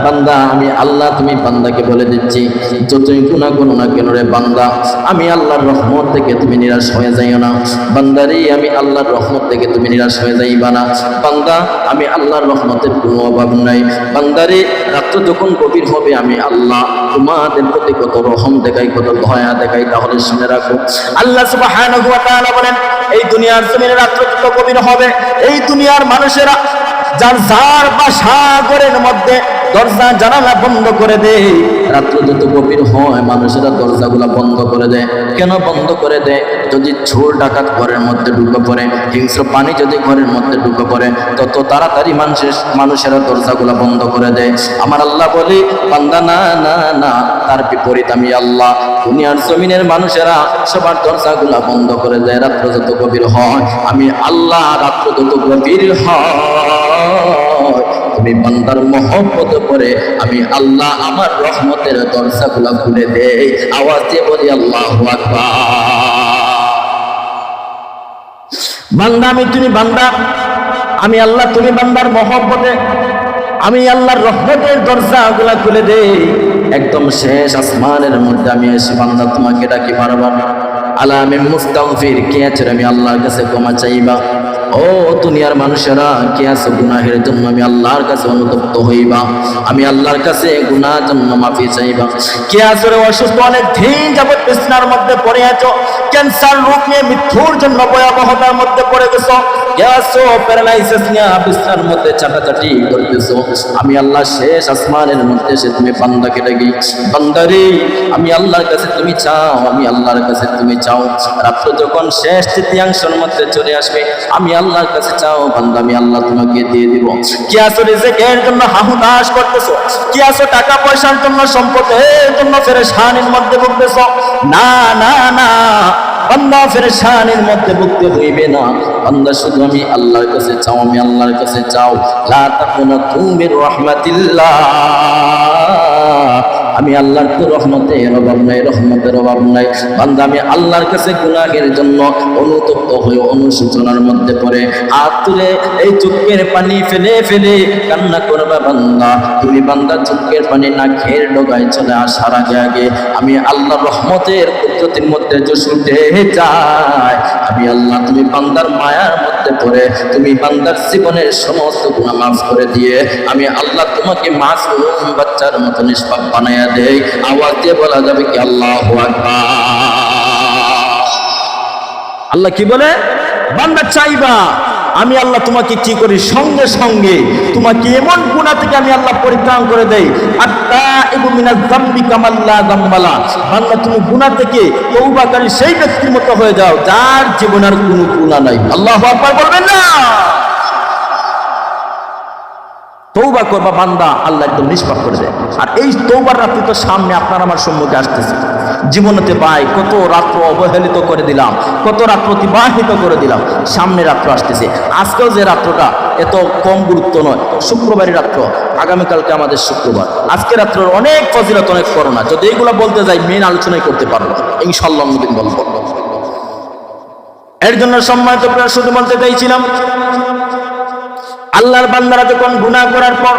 বান্দা আমি আল্লাহ, তুমি বান্দাকে বলে দিচ্ছি, যতই গুনাহ করো না কেন রে বান্দা, আমি আল্লাহর রহমত থেকে তুমি নিরাশ হয়ে যাইও না। বান্দারে আমি আল্লাহর রহমত থেকে তুমি নিরাশ হয়ে যাইবা না। বান্দা আমি আল্লাহর রহমতের কোনো অভাব নাই। বান্দারে রাত্র যখন গভীর হবে, আমি আল্লাহ তোমাদের প্রতি কত রহম দেখাই, কত দয়া দেখাই, তাহলে শুনে রাখো। আল্লাহ সুবহানাহু ওয়া তাআলা বলেন, এই দুনিয়ার জমিনে রাত্র যত গভীর হবে, এই দুনিয়ার মানুষেরা যার যার বাসা ঘরের মধ্যে দরজা জানালা বন্ধ করে দেয়, রাত্র যত গভীর হয় মানুষেরা দরজাগুলা বন্ধ করে দেয়। কেন বন্ধ করে দেয়? যদি চোর ডাকাত ঘরের মধ্যে ঢুকে পড়ে, হিংস্র প্রাণী যদি ঘরের মধ্যে ঢুকে পড়ে, তত তাড়াতাড়ি মানুষেরা দরজাগুলা বন্ধ করে দেয়। আমার আল্লাহ বলি, বান্দা না না না, তার বিপরীত আমি আল্লাহ দুনিয়ার জমিনের মানুষেরা সবার দরজাগুলা বন্ধ করে দেয় রাত্র যত গভীর হয়। আমি আল্লাহ রাত্র যত গভীর হয়, তুমি বান্দার মহব্বত করে আমি আল্লাহ আমার রহমতের দরজাগুলা খুলে দেই। আওয়াজ দিয়ে বলি আল্লাহু আকবার। বান্দা আমি, তুমি বান্দা, আমি আল্লাহ, তুমি বান্দার মহব্বতে আমি আল্লাহর রহমতের দরজাগুলা খুলে দেই। একদম শেষ আসমানের মধ্যে আমি এসে বান্দা তোমাকে ডাকি বারবার, আলামে মুস্তাগফির, কে আছে আমি আল্লাহর কাছে ক্ষমা চাইবা। ও দুনিয়ার মানুষেরা, কে আছে গুনাহের জন্য আমি আল্লাহর কাছে অনুতপ্ত হইবা, আমি আল্লাহর কাছে গুনাহের জন্য মাফি চাইবা। কে আছে অসুস্থ, অনেক দিন যাবত বিছানার মধ্যে পড়ে আছো, ক্যান্সার রোগ নিয়ে মৃত্যুর জন্য ভয়াবহতার মধ্যে পড়ে গেছো, কে আছো প্যারালাইসিস নিয়ে বিছানার মধ্যে চাটাচাটি করতেছো, আমি আল্লাহ শেষ আসমানের মধ্যে এসে তুমি বান্দাকে ডাকি, বান্দারে আমি আল্লাহর কাছে তুমি চাও, আমি আল্লাহর কাছে তুমি চাও। রাত্র যখন শেষ তৃতীয়াংশের মধ্যে চলে আসবে, আমি আল্লাহর কাছে চাও, বান্দা আমি আল্লাহ তোমাকে দিয়ে দিব। কি আছো রিজিকের জন্য হাহুতাশ করতেছো, কি আছো টাকা পয়সার জন্য, সম্পদের জন্য পেরেশানির মধ্যে ভুগতেছো, না না না বান্দা পেরেশানির মধ্যে ভুগতে হইবে না। বান্দা শুধু আমি আল্লাহর কাছে চাও, আমি আল্লাহর কাছে চাও। লা তাকুনাতু মির রাহমাতিল্লাহ, আমি আল্লাহর তো রহমতের অভাব নাই, রহমতের অভাব নাই। বান্দা আমি আল্লাহর কাছে গুনাহের জন্য অনুতপ্ত হয়ে অনুশোচনার মধ্যে পড়ে হাত তুলে এই চোখের পানি ফেলে ফেলে কান্না করবা বান্দা। তুমি বান্দা চোখের পানি না খেয়ে ডগায় চলে আসার আগে আগে আমি আল্লাহর রহমতের কুদরতের মধ্যে জসুটে যায়। আমি আল্লাহ তুমি বান্দার মায়ার মধ্যে পড়ে তুমি বান্দার জীবনের সমস্ত গুনাহ মাফ করে দিয়ে আমি আল্লাহ তোমাকে মাসুম বাচ্চার মতো নিষ্পাপ বানায়া দেই। আওয়াজ দিয়ে বলা যাবে কি আল্লাহু আকবার। আল্লাহ কি বলে? বান্দা চাইবা আমি আল্লাহ তোমাকে কি করি, সঙ্গে সঙ্গে তোমাকে এমন গুনাহ থেকে আমি আল্লাহ পরিত্রাণ করে দেই। আত্তাইবু মিনাজ যামবি কামাল্লা যামবালা, বান্দা তুমি গুনাহ থেকে তওবাকারী সেই ব্যক্তির মতো হয়ে যাও যার জীবনের কোনো গুনাহ নাই। আল্লাহু আকবার বলবেন না? তওবা করবা বান্দা, আল্লাহ একদম নিষ্পাপ করে দেয়। আর এই তওবার রাত্রি তো সামনে আপনার আমার সম্মুখে আসতেছে। জীবনেতে ভাই কত রাত্র অবহেলিত করে দিলাম, কত রাত্র অতিবাহিত করে দিলাম, সামনে রাত্র আসতেছে। আজকেও যে রাত্রটা এত কম গুরুত্ব নয়, শুক্রবারের রাত্র, আগামীকালকে আমাদের শুক্রবার। আজকে রাত্রের অনেক ফজিলত, অনেক করোনা, যদি এইগুলো বলতে যাই মেন আলোচনাই করতে পারবো ইনশাআল্লাহ অন্যদিন বলবো। এর জন্য সম্মানিত প্রিয় শুধু বলতে চাইছিলাম, আল্লাহর বান্দারা যখন গুনাহ করার পর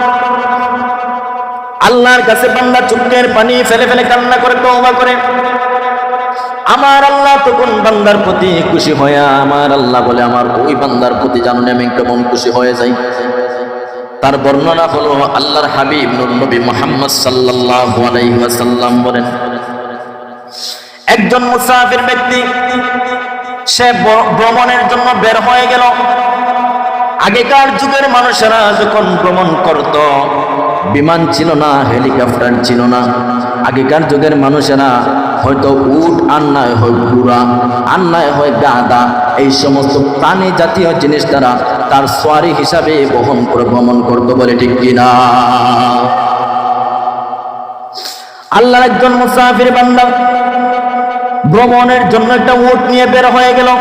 আল্লাহর কাছে বান্দা চোখের পানি ফেলে ফেলে কান্না করে তওবা করে, আমার আল্লাহ তখন বান্দার প্রতি খুশি হয়ে, আমার আল্লাহ বলে আমার ওই বান্দার প্রতি জানেন আমি কেমন খুশি হয়ে যাই। তার বর্ণনা হলো আল্লাহর হাবিব নূর নবী মুহাম্মদ সাল্লাল্লাহু আলাইহি ওয়াসাল্লাম বলেন, একজন মুসাফির ব্যক্তি সে ভ্রমণের জন্য বের হয়ে গেল। আগেকার যুগের মানুষেরা যখন ভ্রমণ করত, বিমান ছিল না, হেলিকপ্টার ছিল না। আগেকার যুগের মানুষেরা হয়তো উট আর নয় হয় ঘোড়া আর নয় হয় গাধা, এই সমস্ত প্রাণী জাতীয় জিনিস দ্বারা তার সোয়ারি হিসাবে বহন করে ভ্রমণ করত, বলে ঠিক কিনা? আল্লাহর একজন মুসাফির বান্দা ভ্রমণের জন্য একটা উট নিয়ে বের হয়ে গেল।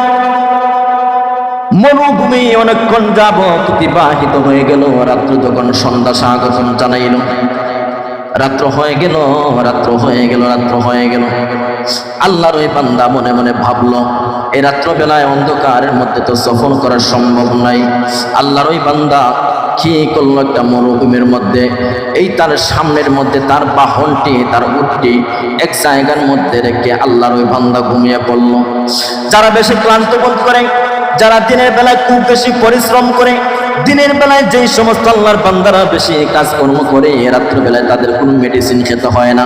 মরুভূমি অনেকক্ষণ যাবত অতিবাহিত হয়ে গেল। রাত্র যখন সন্ধ্যা স্বাগতম জানাইল, রাত্র হয়ে গেল, রাত্র হয়ে গেল, রাত্র হয়ে গেল। আল্লাহর ওই বান্দা মনে মনে ভাবলো, এই রাত্রবেলায় অন্ধকারের মধ্যে তো সফর করা সম্ভব নাই। আল্লাহর ওই বান্দা কি করলো, একটা মরুভূমির মধ্যে এই তার সামনের মধ্যে তার বাহনটি, তার উটটি এক জায়গার মধ্যে রেখে আল্লাহর ওই বান্দা ঘুমিয়ে পড়লো। যারা বেশি ক্লান্ত বোধ করে, যারা দিনের বেলায় খুব বেশি পরিশ্রম করে, দিনের বেলায় যেই সমস্ত আল্লাহর বান্দারা বেশি কাজকর্ম করে, রাত্রবেলায় তাদের কোনো মেডিসিন খেতে হয় না,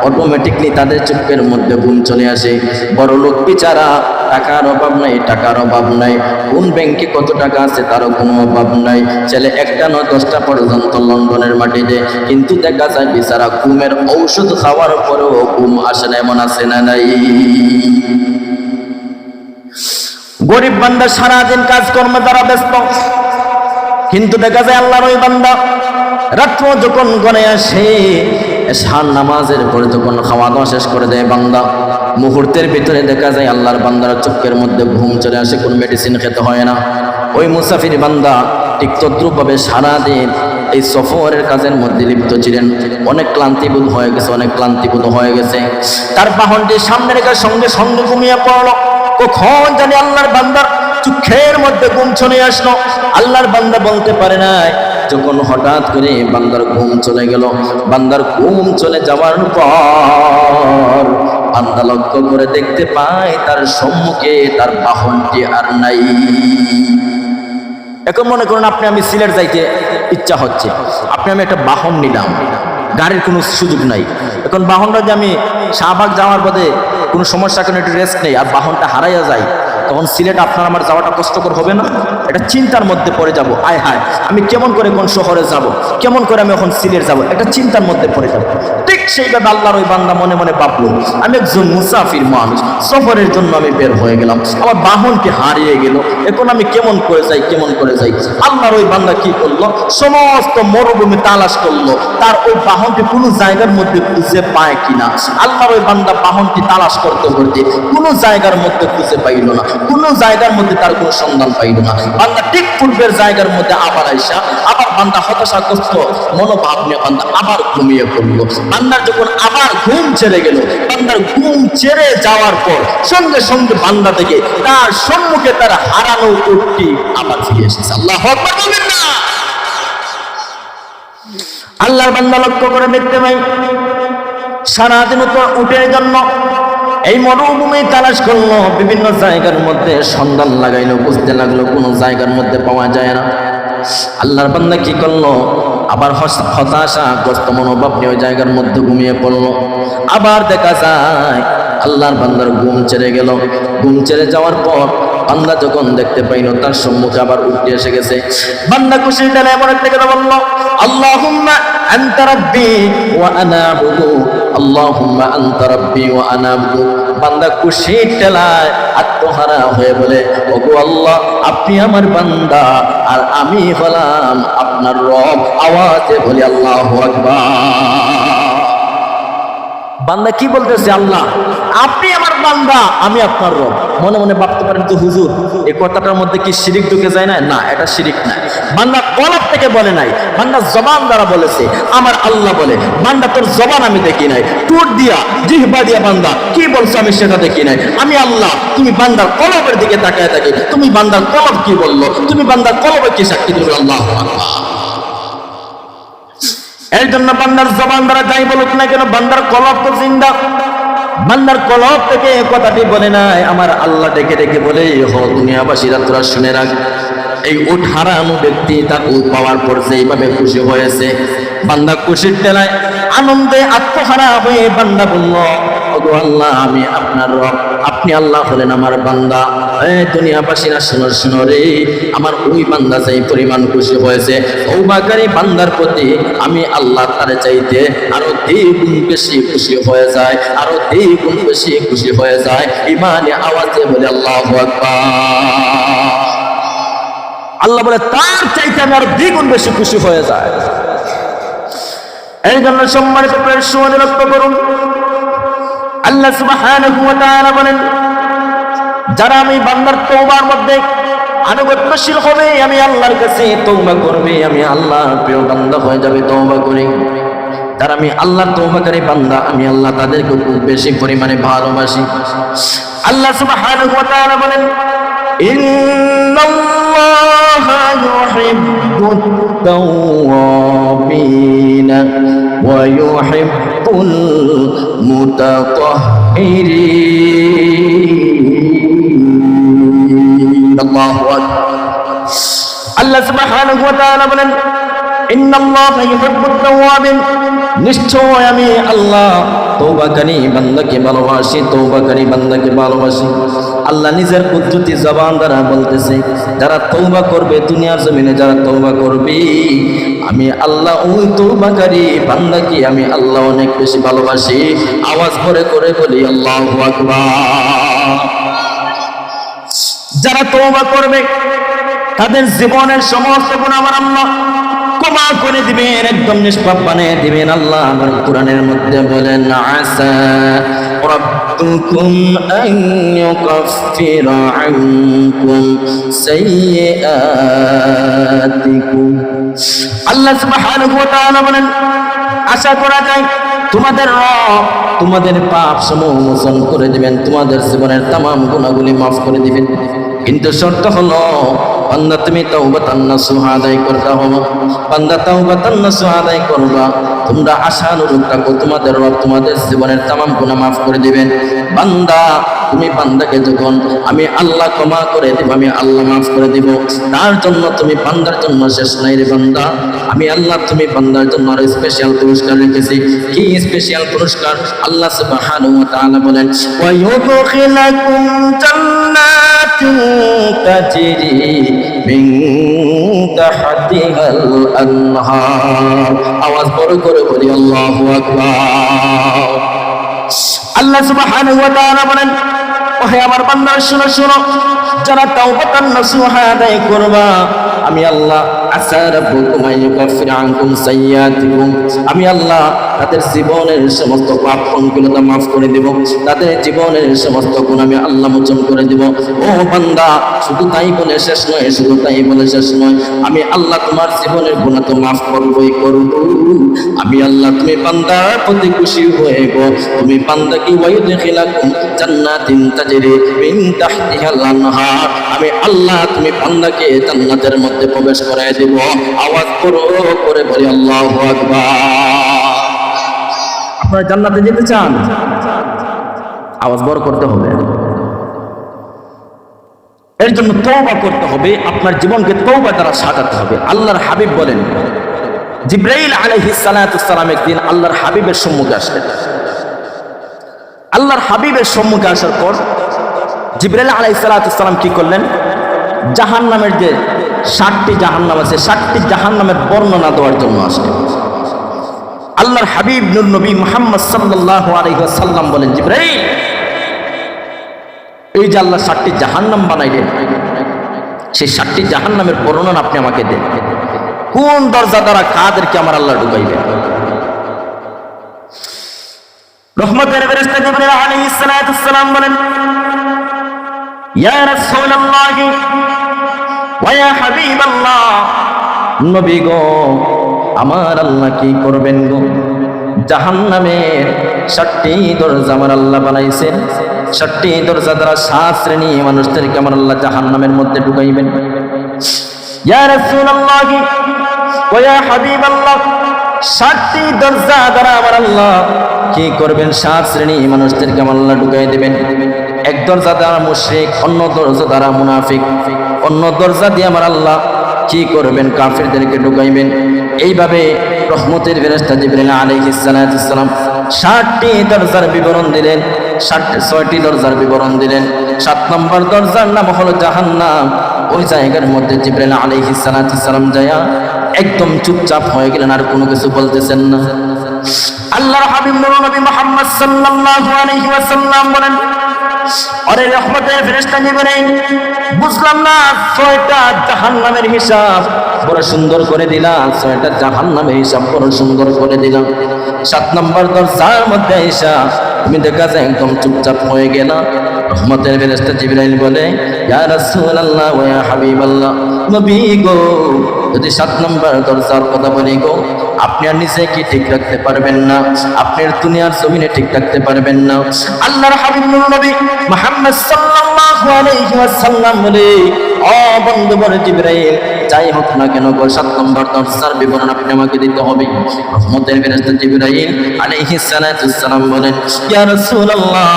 অটোমেটিকলি তাদের চোখের মধ্যে ঘুম চলে আসে। বড় লোক বিচারা, টাকার অভাব নাই, টাকার অভাব নাই, কোন ব্যাংকে কত টাকা আছে তারও কোনো অভাব নাই, ছেলে 1টা নয় 10টা পর্যন্ত লন্ডনের মাটিতে, কিন্তু দেখা যায় বিচারা ঘুমের ঔষধ খাওয়ার পরেও ঘুম আসে না। এমন আছে না নাই? গরিব বান্দা সারাদিন কাজকর্মে দ্বারা ব্যস্ত, কিন্তু দেখা যায় আল্লাহর ওই বান্দা রাত্র যখন গনে আসে, এশার নামাজের পরে যখন খাওয়া দাওয়া শেষ করে দেয় বান্দা, মুহূর্তের ভিতরে দেখা যায় আল্লাহর বান্দার চোখের মধ্যে ঘুম চলে আসে, কোন মেডিসিন খেতে হয় না। ওই মুসাফির বান্দা ঠিক তদ্রুপভাবে সারাদিন এই সফরের কাজের মধ্যে লিপ্ত ছিলেন। অনেক ক্লান্তিবোধ হয়ে গেছে, অনেক ক্লান্তিবোধ হয়ে গেছে। তার বাহনটি সামনে রেখার সঙ্গে সঙ্গে ঘুমিয়ে পড়লো। কখন জানি আল্লাহর বান্দার চোখের মধ্যে ঘুম চলে আসলো। আল্লাহর বান্দা বলতে পারে নাই, যখন হঠাৎ করে বান্দার ঘুম চলে গেল, বান্দার ঘুম চলে যাওয়ার পর বান্দা লক্ষ্য করে দেখতে পায় তার সম্মুখে তার বাহনটি আর নাই। এখন মনে করুন আপনি আমি সিলেট যাইতে ইচ্ছা হচ্ছে, আপনি আমি একটা বাহন নিলাম, গাড়ির কোনো সুযোগ নাই। এখন বাহনটা যে আমি শাহবাগ যাওয়ার পথে কোনো সমস্যা, কোনো একটু রেস্ট নেই আর বাহনটা হারাইয়া যায়, তখন সিলেট আপনার আমার যাওয়াটা কষ্টকর হবে না? এটা চিন্তার মধ্যে পড়ে যাব, আয় হায় আমি কেমন করে কোন শহরে যাব, কেমন করে আমি এখন সিলেট যাব, একটা চিন্তার মধ্যে পড়ে যাব। ঠিক সেইভাবে আল্লাহর ওই বান্দা মনে মনে ভাবলো, আমি একজন মুসাফির মানুষ, সফরের জন্য আমি বের হয়ে গেলাম, আমার বাহনকে হারিয়ে গেল, এখন আমি কেমন করে যাই, কেমন করে যাই। আল্লাহর ওই বান্দা কি করলো, সমস্ত মরুভূমি তালাশ করলো, তার ওই বাহনটি কোনো জায়গার মধ্যে খুঁজে পায় কিনা। আল্লাহর ওই বান্দা বাহনটি তালাশ করতে করতে কোনো জায়গার মধ্যে খুঁজে পাইল না, কোনো জায়গার মধ্যে তার কোনো সন্ধান পাইল না। বান্দা ঠিক পূর্বের জায়গার মধ্যে আবার আইসা, আবার বান্দা হতাশাগ্রস্ত মনোভাব নিয়ে বান্দা আবার ঘুমিয়ে পড়লো। বান্দার যখন আবার ঘুম ছেড়ে গেল, বান্দার ঘুম ছেড়ে যাওয়ার পর সঙ্গে সঙ্গে বান্দা থেকে তার সম্মুখে তার হারানো উটটি আবার ফিরে এসেছে। আল্লাহু আকবার বলবেন না? আল্লাহর বান্দা লক্ষ্য করে দেখতে পাই, সারাদিন তো উটের জন্য এই মরুভূমি তালাশ করলো, বিভিন্ন জায়গার মধ্যে সন্ধান লাগাইলো, বুঝতে লাগলো কোনো জায়গার মধ্যে পাওয়া যায় না। আল্লাহর বান্দা কি করলো, আবার হতাশাগ্রস্ত মনোভাব নিয়ে ওই জায়গার মধ্যে ঘুমিয়ে পড়লো। আবার দেখা যায় আল্লাহর বান্দার ঘুম ছেড়ে গেল। ঘুম ছেড়ে যাওয়ার পর বান্দা যখন দেখতে পাইল তার সম্মুখে আবার উঠে এসে গেছে, বান্দা খুশির ডালে এমন একটা কথা বললো, আল্লাহুম্মা আনতা রাব্বি ওয়া আনা আবদু, আল্লাহুম্মা আনতা রাব্বি ওয়া আনা আবদু। বান্দা খুশির ঠেলায় আত্মহারা হয়ে বলে, ওগো আল্লাহ আপনি আমার বান্দা আর আমি হলাম আপনার রব। আওয়াজে বলি আল্লাহু আকবার। বান্দা কি বলতেছে, আল্লাহ আপনি আমার বান্দা আমি আপনার রব। মনে মনে ভাবতে পারেন তো হুজুর এই কথাটার মধ্যে কি শিরিক ঢুকে যায় না? না, এটা শিরিক না। বান্দা কলব থেকে বলে নাই, বান্দা জবান দ্বারা বলেছে আমার আল্লাহ বলে। বান্দা তোর জবান আমি দেখি নাই, ঠোঁট দিয়া জিহ্বা দিয়া বান্দা কি বলছো আমি সেটা দেখি নাই। আমি আল্লাহ, তুমি বান্দার কলবের দিকে তাকায় থাকি, তুমি বান্দার কলব কি বললো, তুমি বান্দার কলবে কি সাক্ষী দিবে। আল্লাহু আকবার। এই জন্য বান্দার জবান দ্বারা যাই বলুক না কেন, বান্দার কলব তো জিন্দা। বান্দার কলব থেকে কথাটি বলে নাই, আমার আল্লাহ ডেকে ডেকে বলে, হ দুনিয়াবাসীরা তোরা শুনে রাখ, এই উট হারানো ব্যক্তি তার উট পাওয়ার পর যেইভাবে খুশি হয়েছে, বান্দা খুশির ঠেলায় আনন্দে আত্মহারা হয়ে বান্দা বলল, ওগো আল্লাহ আমি আপনার রব, আপনি আল্লাহ হলেন আমার বান্দা। দুনিয়াবাসীরা শুনো শুনো রে, আমার ওই বান্দা যেই পরিমাণ খুশি হয়েছে, তওবাকারী বান্দার প্রতি আমি আল্লাহ তারে চাইতে আরো দ্বিগুণ বেশি খুশি হয়ে যায়, আরো দ্বিগুণ বেশি খুশি হয়ে যায়। ইমানে আওয়াজে বলে আল্লাহু আকবার। আল্লাহ বলে তার চাইতে আমি আরো দ্বিগুণ বেশি খুশি হয়ে যায়। এই জন্য সম্মানিত প্রিয় সুধী লক্ষ্য করুন, আল্লাহ সুবহানাহু ওয়া তাআলা বলেন, যারা আমি বান্দার তওবার মধ্যে আনুগত্যশীল হবে, আমি আল্লাহর কাছে তওবা করবে, আমি আল্লাহর প্রিয় বান্দা হয়ে যাবে তওবা করে। যারা আমি আল্লাহর তওবাকারী বান্দা, আমি আল্লাহ তাদেরকে খুব বেশি পরিমাণে ভালোবাসি। আল্লাহ সুবহানাহু ওয়া তাআলা বলেন, ইন্নাল্লাহা ইউহিব্বুত তাওয়াবিনা ওয়া ইউহিব্বুল মুতাতাহহিরিন। আল্লাহু আকবার। আল্লাহ সুবহানাহু ওয়া তাআলা বলেন, ইন্নাল্লাহা ইউহিব্বুত তাওয়াবিন, নিশ্চয় আমি আল্লাহ তওবাকারী বান্দাকে ভালোবাসি, তওবাকারী বান্দাকে ভালোবাসি। আল্লাহ নিজের কুদরতি জবান দ্বারা বলতেছে, যারা তওবা করবে দুনিয়ার জমিনে, যারা তওবা করবে আমি আল্লাহ ওই তওবাকারী বান্দাকে আমি আল্লাহ অনেক বেশি ভালোবাসি। আওয়াজ করে করে বলি আল্লাহু আকবার। যারা তওবা করবে তাদের জীবনের সমস্ত গুনাহ আমার আল্লাহ ক্ষমা করে দিবেন, একদম নিষ্পাপ বানিয়ে দিবেন। আল্লাহ আমার কোরআনের মধ্যে বলেন, আসা রাব্বুকুম আন ইউকাফিরা আনকুম সাইয়্যাতিকুম। আল্লাহ সুবহানাহু ওয়া তাআলা বলেন, আশা করা যায় তোমাদের রব তোমাদের পাপ সমূহ মোচন করে দিবেন, তোমাদের জীবনের तमाम গুনাহগুলি maaf করে দিবেন। কিন্তু শর্ত হলো বান্দা তুমি তাওবাতান নাসুহা আদায় করতে হবে। বান্দা তাওবাতান নাসুহা আদায় করবা, তোমরা আশানুরূপ থাকো, তোমাদের রব তোমাদের জীবনের तमाम গুনাহ maaf করে দিবেন। বান্দা তুমি বান্দাকে যখন আমি আল্লাহ ক্ষমা করে দেব, আমি আল্লাহ maaf করে দেব, তার জন্য তুমি বান্দার জন্য শেষ নাই রে বান্দা, আমি আল্লাহ তুমি বান্দার জন্য আরো স্পেশাল পুরস্কার রেখেছি। কি স্পেশাল পুরস্কার? আল্লাহ সুবহানাহু ওয়া তাআলা বলেন, ওয়া ইউদখিলাকুম জান্নাত তাজরি মিন তাহতিহাল আনহার। আওয়াজ বড় করে বলি আল্লাহু আকবার। আল্লাহ সুবহানাহু ওয়া তাআলা বলেন, ওহে আমার বান্দা শুনো শুনো, যারা তাওবাতান নাসুহা আদায় করবা, আমি আল্লাহ আসা রাব্বুকুম আইয়ুকাফির আনকুম সাইয়্যাতিকুম, আমি আল্লাহ তাদের জীবনের সমস্ত পাপ পঙ্কিলতা মাফ করে দেব, তাদের জীবনের সমস্ত গুনাহ আমি আল্লাহ মোচন করে দেব। ও বান্দা, শুধু তাই বলে শেষ নয়, শুধু তাই বলে শেষ নয়, আমি আল্লাহ তোমার জীবনের গুনাহ তো মাফ করবই করব। আমি আল্লাহ তুমি বান্দার প্রতি খুশি হয়ে গো, তুমি বান্দাকে ওয়াইদখিলাকুম জান্নাতিন তাজরি মিন তাহতিহাল আনহার, আমি আল্লাহ তুমি বান্দাকে জান্নাতের মধ্যে প্রবেশ করায় দেব। আওয়াজ করে বলি আল্লাহু আকবার। আপনারা জান্নাতে যেতে চান? আওয়াজ বড় করতে হবে। এর জন্য তওবা করতে হবে, আপনার জীবনকে তওবা দ্বারা সাজাতে হবে। আল্লাহর হাবিব বলেন, জিবরাইল আলাইহিস সালাতু ওয়াসসালাম একদিন আল্লাহর হাবিবের সম্মুখে আসলেন। আল্লাহর হাবিবের সম্মুখে আসার পর জিবরাইল আলাইহিস সালাতু ওয়াসসালাম কি করলেন? জাহান্নামের যে 7টি জাহান্নাম আছে, 7টি জাহান্নামের বর্ণনা দেওয়ার জন্য আসলেন। আল্লাহর হাবিব নূর নবী মুহাম্মদ সাল্লাল্লাহু আলাইহি ওয়াসাল্লাম বলেন, জিবরাইল, এই যে আল্লাহ 7টি জাহান্নাম বানাইলেন, সেই 7টি জাহান্নামের বর্ণনা আপনি আমাকে দেন। কোন দরজা দ্বারা কাদেরকে আমার আল্লাহ ঢুকাইবেন? রহমতের ফেরেশতা জিবরাইল আলাইহিস সালাতু ওয়াসসালাম বলেন, ইয়া রাসূলুল্লাহ ওয়া ইয়া হাবিবাল্লাহ, নবী গো, আমার আল্লাহ কি করবেন গো? জাহান্নামের 7টি দরজা আমার আল্লাহ বানাইছেন, 7টি দরজা দ্বারা 7 শ্রেণী মানুষদেরকে আমার আল্লাহ জাহান্নামের মধ্যে ঢুকাইবেন। ইয়া রাসূলুল্লাহ ওয়া ইয়া হাবিবাল্লাহ, 7টি দরজা দ্বারা আমার আল্লাহ কি করবেন? 7 শ্রেণী মানুষদেরকে আমার আল্লাহ ঢুকাই দেবেন। এক দরজা দ্বারা মুশরিক, অন্য দরজা দ্বারা মুনাফিক, অন্য দরজা দিয়ে আমার আল্লাহ কি করবেন? কাফিরদেরকে ঢুকাইবেন। এইভাবে রহমতের ফেরেশতা জিবরাইল আলাইহিস সালাতু ওয়াসসালাম 7টি দরজার বিবরণ দিলেন, 6টি দরজার বিবরণ দিলেন। 7 নম্বর দরজার নাম হলো জাহান্নাম। ওই জায়গার মধ্যে জিবরাইল আলাইহিস সালাতু ওয়াসসালাম যায়া একদম চুপচাপ হয়ে গেলেন, আর কোনো কিছু বলতেছেন না। আল্লাহর হাবিব নবী মুহাম্মদ সাল্লাল্লাহু আলাইহি ওয়াসাল্লাম বলেন, আরে রহমতের ফেরেশতা জিবরাইল, বুঝলাম না, 6টা জাহান্নামের হিসাব বড় সুন্দর করে দিলাম, 6টা জাহান্নামের হিসাব বড় সুন্দর করে দিলাম, 7 নম্বর দরজার মধ্যে হিসাব তুমি দেখা যায় একদম চুপচাপ হয়ে গেল। রহমতের ফেরেশতা জিবরাইল বলে, ইয়া রাসূলুল্লাহ ওয়া ইয়া হাবিবাল্লাহ, নবী গো, যদি 7 নম্বর দরজার কথা বলি গো, আপনি আর নিজে কি ঠিক রাখতে পারবেন না? আপনি দুনিয়ার জমিনে ঠিক রাখতে পারবেন না। আল্লাহর হাবিব নবী মুহাম্মদ সাল্লাল্লাহু আলাইহি ওয়াসাল্লাম বলে, ও বন্ধুবর জিবরাইল, যাই হোক না কেন গো, 7 নম্বর দরজার বিবরণ আপনি আমাকে দিতে হবে। রহমতের ফেরেশতা জিবরাইল আলাইহিস সালাতু ওয়াসসালাম বলেন, ইয়া রাসূলুল্লাহ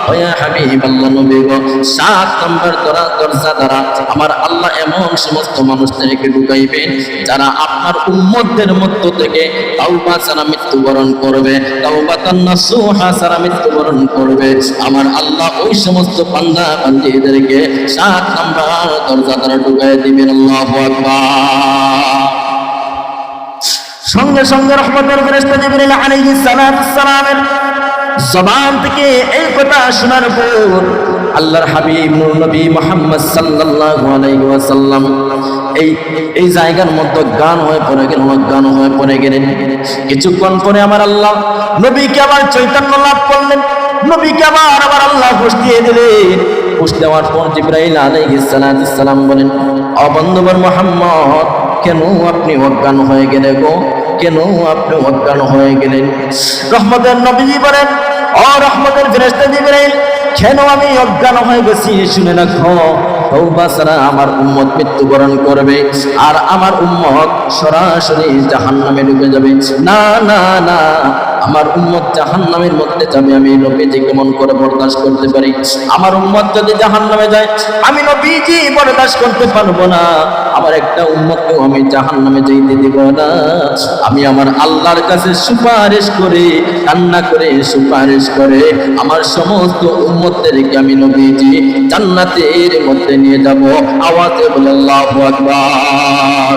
ওয়া ইয়া হাবিবাল্লাহ, নবী গো, 7 নম্বর দরজা দ্বারা আমার আল্লাহ এমন সমস্ত মানুষদেরকে ঢুকাইবেন যারা আপনার উম্মতদের মধ্য থেকে তাওবা ছাড়া মৃত্যুবরণ করবে, তাওবাতান নাসুহা ছাড়া মৃত্যুবরণ করবে। আমার আল্লাহ ওই সমস্ত বান্দা বান্দীদেরকে 7 নম্বর দরজা দ্বারা ঢুকাই দিবেন। আল্লাহু আকবার। সঙ্গে সঙ্গে রহমতের ফেরেশতা জিবরাইল আলাইহিস সালাতু ওয়াসসালামের জবান থেকে এই কথা শোনার পর আল্লাহর হাবিব নূর নবী মুহাম্মদ সাল্লাল্লাহু আলাইহি ওয়াসাল্লাম এই জায়গার মধ্যে গান হয়ে পড়ে গেলেন। কিছুক্ষণ পরে আমার আল্লাহ নবীকে আবার চৈতন্য লাভ করলেন, নবীকে আবার আল্লাহ হুঁশ দিয়ে দিলেন। হুঁশ দেওয়ার পর জিবরাইল আলাইহিস সালাতু ওয়াসসালাম বলেন, ও বন্ধুবর মুহাম্মদ, কেন আপনি অজ্ঞান হয়ে গেলেন গো? কেন আপনি অজ্ঞান হয়ে গেলেন? রহমতের নবীজি বলেন, ও রহমতের ফেরেশতা জিবরাইল, কেন আমি অজ্ঞান হয়ে গেছি শুনে রাখো, তওবা ছাড়া আমার উম্মত মৃত্যুবরণ করবে আর আমার উম্মত সরাসরি জাহান্নামে ঢুকে যাবে। না না না, আমার উম্মত জাহান্নামের মধ্যে যাবে, আমি নবীজি কেমন করে বরদাস্ত করতে পারি? আমার উম্মত যদি জাহান্নামে যায়, আমি নবীজি বরদাস্ত করতে পারবো না। আমার একটা উম্মতকেও আমি জাহান্নামে যেতে দিব না। আমি আমার আল্লাহর কাছে সুপারিশ করে, কান্না করে, সুপারিশ করে আমার সমস্ত উম্মতদেরকে আমি নবীজি জান্নাতের মধ্যে নিয়ে যাব। আওয়াজে বলে আল্লাহু আকবার।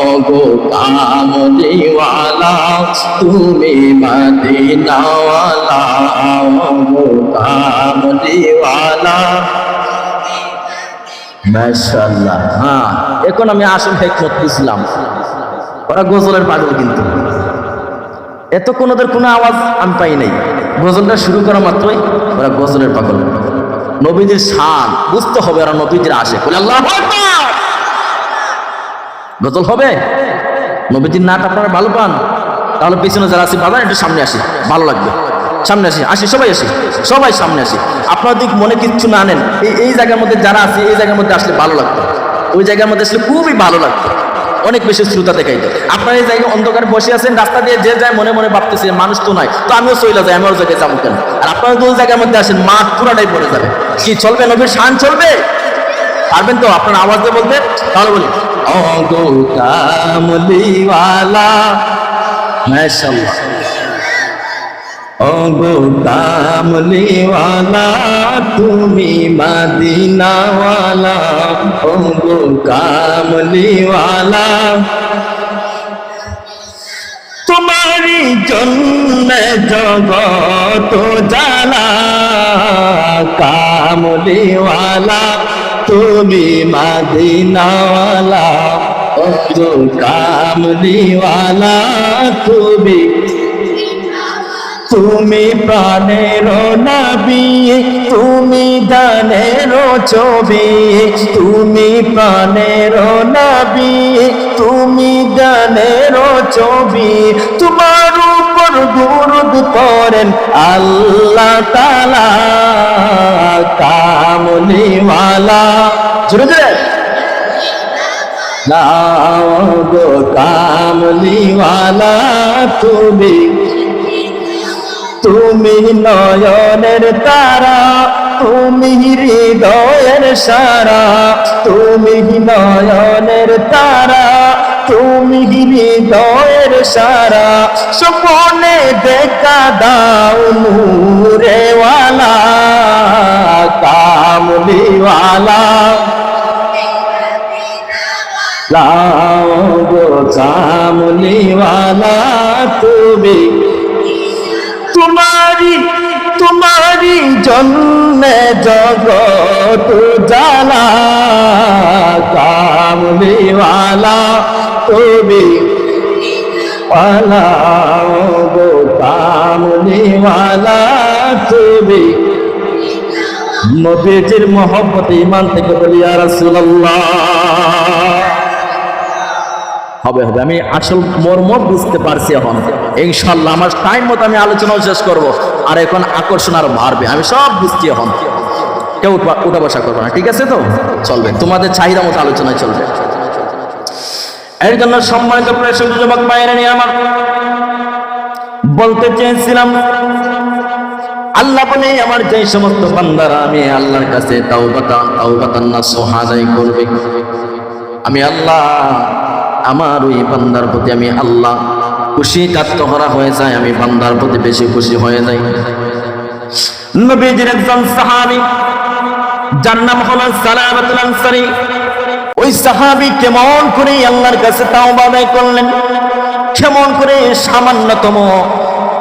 ও গো কামলিওয়ালা তুমি মদিনাওয়ালা, ও গো কামলিওয়ালা। মাশাআল্লাহ। হ্যাঁ, এখন আমি আসল হিকমত বুঝলাম। ওরা গজলের পাগল, কিন্তু এতক্ষণ ওদের কোনো আওয়াজ আমি পাই নাই। গজলটা শুরু করা মাত্রই ওরা গজলের পাগল। নবীজির শান বুঝতে হবে, ওরা নবীজির আশিক। বলে আল্লাহু আকবার। গজল হবে? নবীজির নাট আপনারা ভালো পান? তাহলে পিছনে যারা আছে বাজার, একটু সামনে আসি, ভালো লাগবে। সামনে আসি, আসি সবাই, আসি সবাই সামনে আসি। আপনারা দিক মনে কিচ্ছু না আনেন, এই জায়গার মধ্যে যারা আছে এই জায়গার মধ্যে আসলে ভালো লাগতো, ওই জায়গার মধ্যে আসলে খুবই ভালো লাগতো, অনেক বেশি শ্রোতা দেখাইতো। আপনারা এই জায়গায় অন্ধকারে বসে আছেন, রাস্তা দিয়ে যে যায় মনে মনে ভাবতেছে মানুষ তো নাই, তো আমিও চলে যাই, আমিও জায়গায় যাবো কেন? আর আপনারা দুই জায়গার মধ্যে আসেন, মাঠ পুরাটাই পড়ে যাবে। কি চলবে? নবীর শান চলবে? পারবেন তো? আপনার আওয়াজ দিয়ে বলবেন? তাহলে বলি, ও গো কামলিওয়ালা। মাশাআল্লাহ। ও গো কামলিওয়ালা তুমি মদিনাওয়ালা, ও গো কামলিওয়ালা তোমারি জন্য জগত জ্বালা, কামলিওয়ালা তুমি মদিনাওয়ালা, ও গো কামলিওয়ালা তুমি প্রাণের নবী, তুমি দানের ছবি, তুমি প্রাণের নবী, তুমি দানের ছবি। তোমার উপর দুরূদ পড়েন আল্লাহ তাআলা, কামলিওয়ালা। জোরে জোরে লাও গো কামলিওয়ালা তুমি নয়নের তারা, তুমি হৃদয়ের সারা, তুমি নয়নের তারা, তুমি হৃদয়ের সারা। স্বপ্নে দেখা দাও নূরেওয়ালা, কামলিওয়ালা। লাও গো কামলিওয়ালা তোমারি জন্য জগত জ্বালা, কামলিওয়ালা তুমি ওয়ালা, গো কামলিওয়ালা তুমি। নবীজির মহব্বতে ঈমান থেকে বলি ইয়া রাসূলুল্লাহ। হবে হবে, আমি আসল মর্ম বুঝতে পারছি এখন ইনশাআল্লাহ। আমার টাইম মতো আমি আলোচনা শেষ করব, আর এখন আকর্ষণ আরো বাড়বে। আমি সব বুঝছি এখন, কেউ উঠা বসা করবো না, ঠিক আছে তো? চলবে, তোমাদের চাহিদা মতো আলোচনায় চলবে। এর জন্য সম্মানিত প্রেষক যুবক ভাইয়েরা নিয়ে আমার বলতে চেয়েছিলাম, আল্লাহ বলে আমার যে সমস্ত বান্দারা আমি আল্লাহর কাছে তাওবাতান নাসুহা আদায় করবে, আমি আল্লাহ আমার ওই বান্দার প্রতি আমি আল্লাহ খুশি কাতহরা হয়ে যায়, আমি বান্দার প্রতি বেশি খুশি হয়ে যাই। নবীজির একজন সাহাবী যার নাম হলো সালাবাতুল আনসারী, ওই সাহাবী কেমন করে আল্লাহর কাছে তাওবা আদায় করলেন, কেমন করে সামান্যতম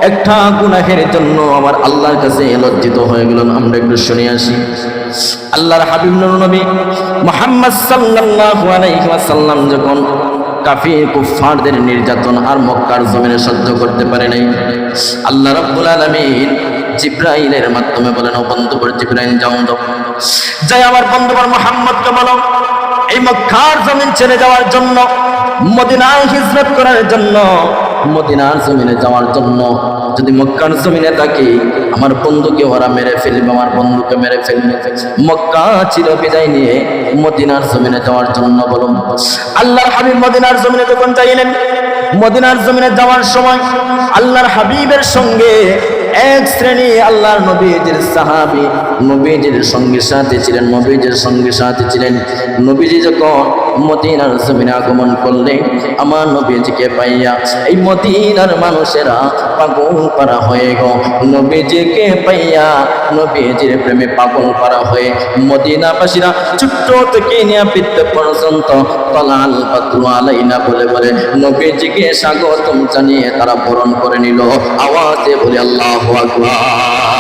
একটা গুনাহের জন্য আমার আল্লাহর কাছে লজ্জিত হয়ে গেলেন। আমরা একটু শুনে আসি। আল্লাহর হাবিব নবী মুহাম্মদ সাল্লাল্লাহু আলাইহি ওয়াসাল্লাম যখন কাফির কুফফারদের নির্যাতন আর মক্কার জমিনে সহ্য করতে পারে নাই, আল্লাহ রাব্বুল আলামিন জিবরাইলের মাধ্যমে বলেন, ও বন্ধুবর জিবরাইল যাই আমার বন্ধুবর মুহাম্মদকে বলো এই মক্কার জমিন ছেড়ে যাওয়ার জন্য, মদিনায় হিজরত করার জন্য, মদিনার জমিনে যাওয়ার জন্য। যদি মক্কার জমিনে থাকি আমার বন্ধুকে ওরা মেরে ফেলবে, আমার বন্ধুকে মেরে ফেলবে। মক্কা চির বিদায় নিয়ে মদিনার জমিনে যাওয়ার জন্য বলুন। আল্লাহর হাবিব মদিনার জমিনে যখন যাইলেন, মদিনার জমিনে যাওয়ার সময় আল্লাহর হাবিবের সঙ্গে এক শ্রেণী আল্লাহর নবীজির সাহাবী নবীজির সঙ্গে সাথে ছিলেন, নবীজির সঙ্গে সাথে ছিলেন। নবীজি যখন মদিনার জমিনে আগমন করলেন, আমার নবীজিকে পাইয়া এই মদিনার মানুষেরা পাগল পারা হয়ে গো। নবীজিকে পাইয়া নবীজির প্রেমে পাগল পারা হয়ে মদিনাবাসীরা ছোট্ট থেকে নিয়ে বৃদ্ধ পর্যন্ত তলাল পাতলু আলাইনা বলে বলে নবীজিকে স্বাগতম জানিয়ে তারা বরণ করে নিল। আওয়াজে বলে আল্লাহু আকবার।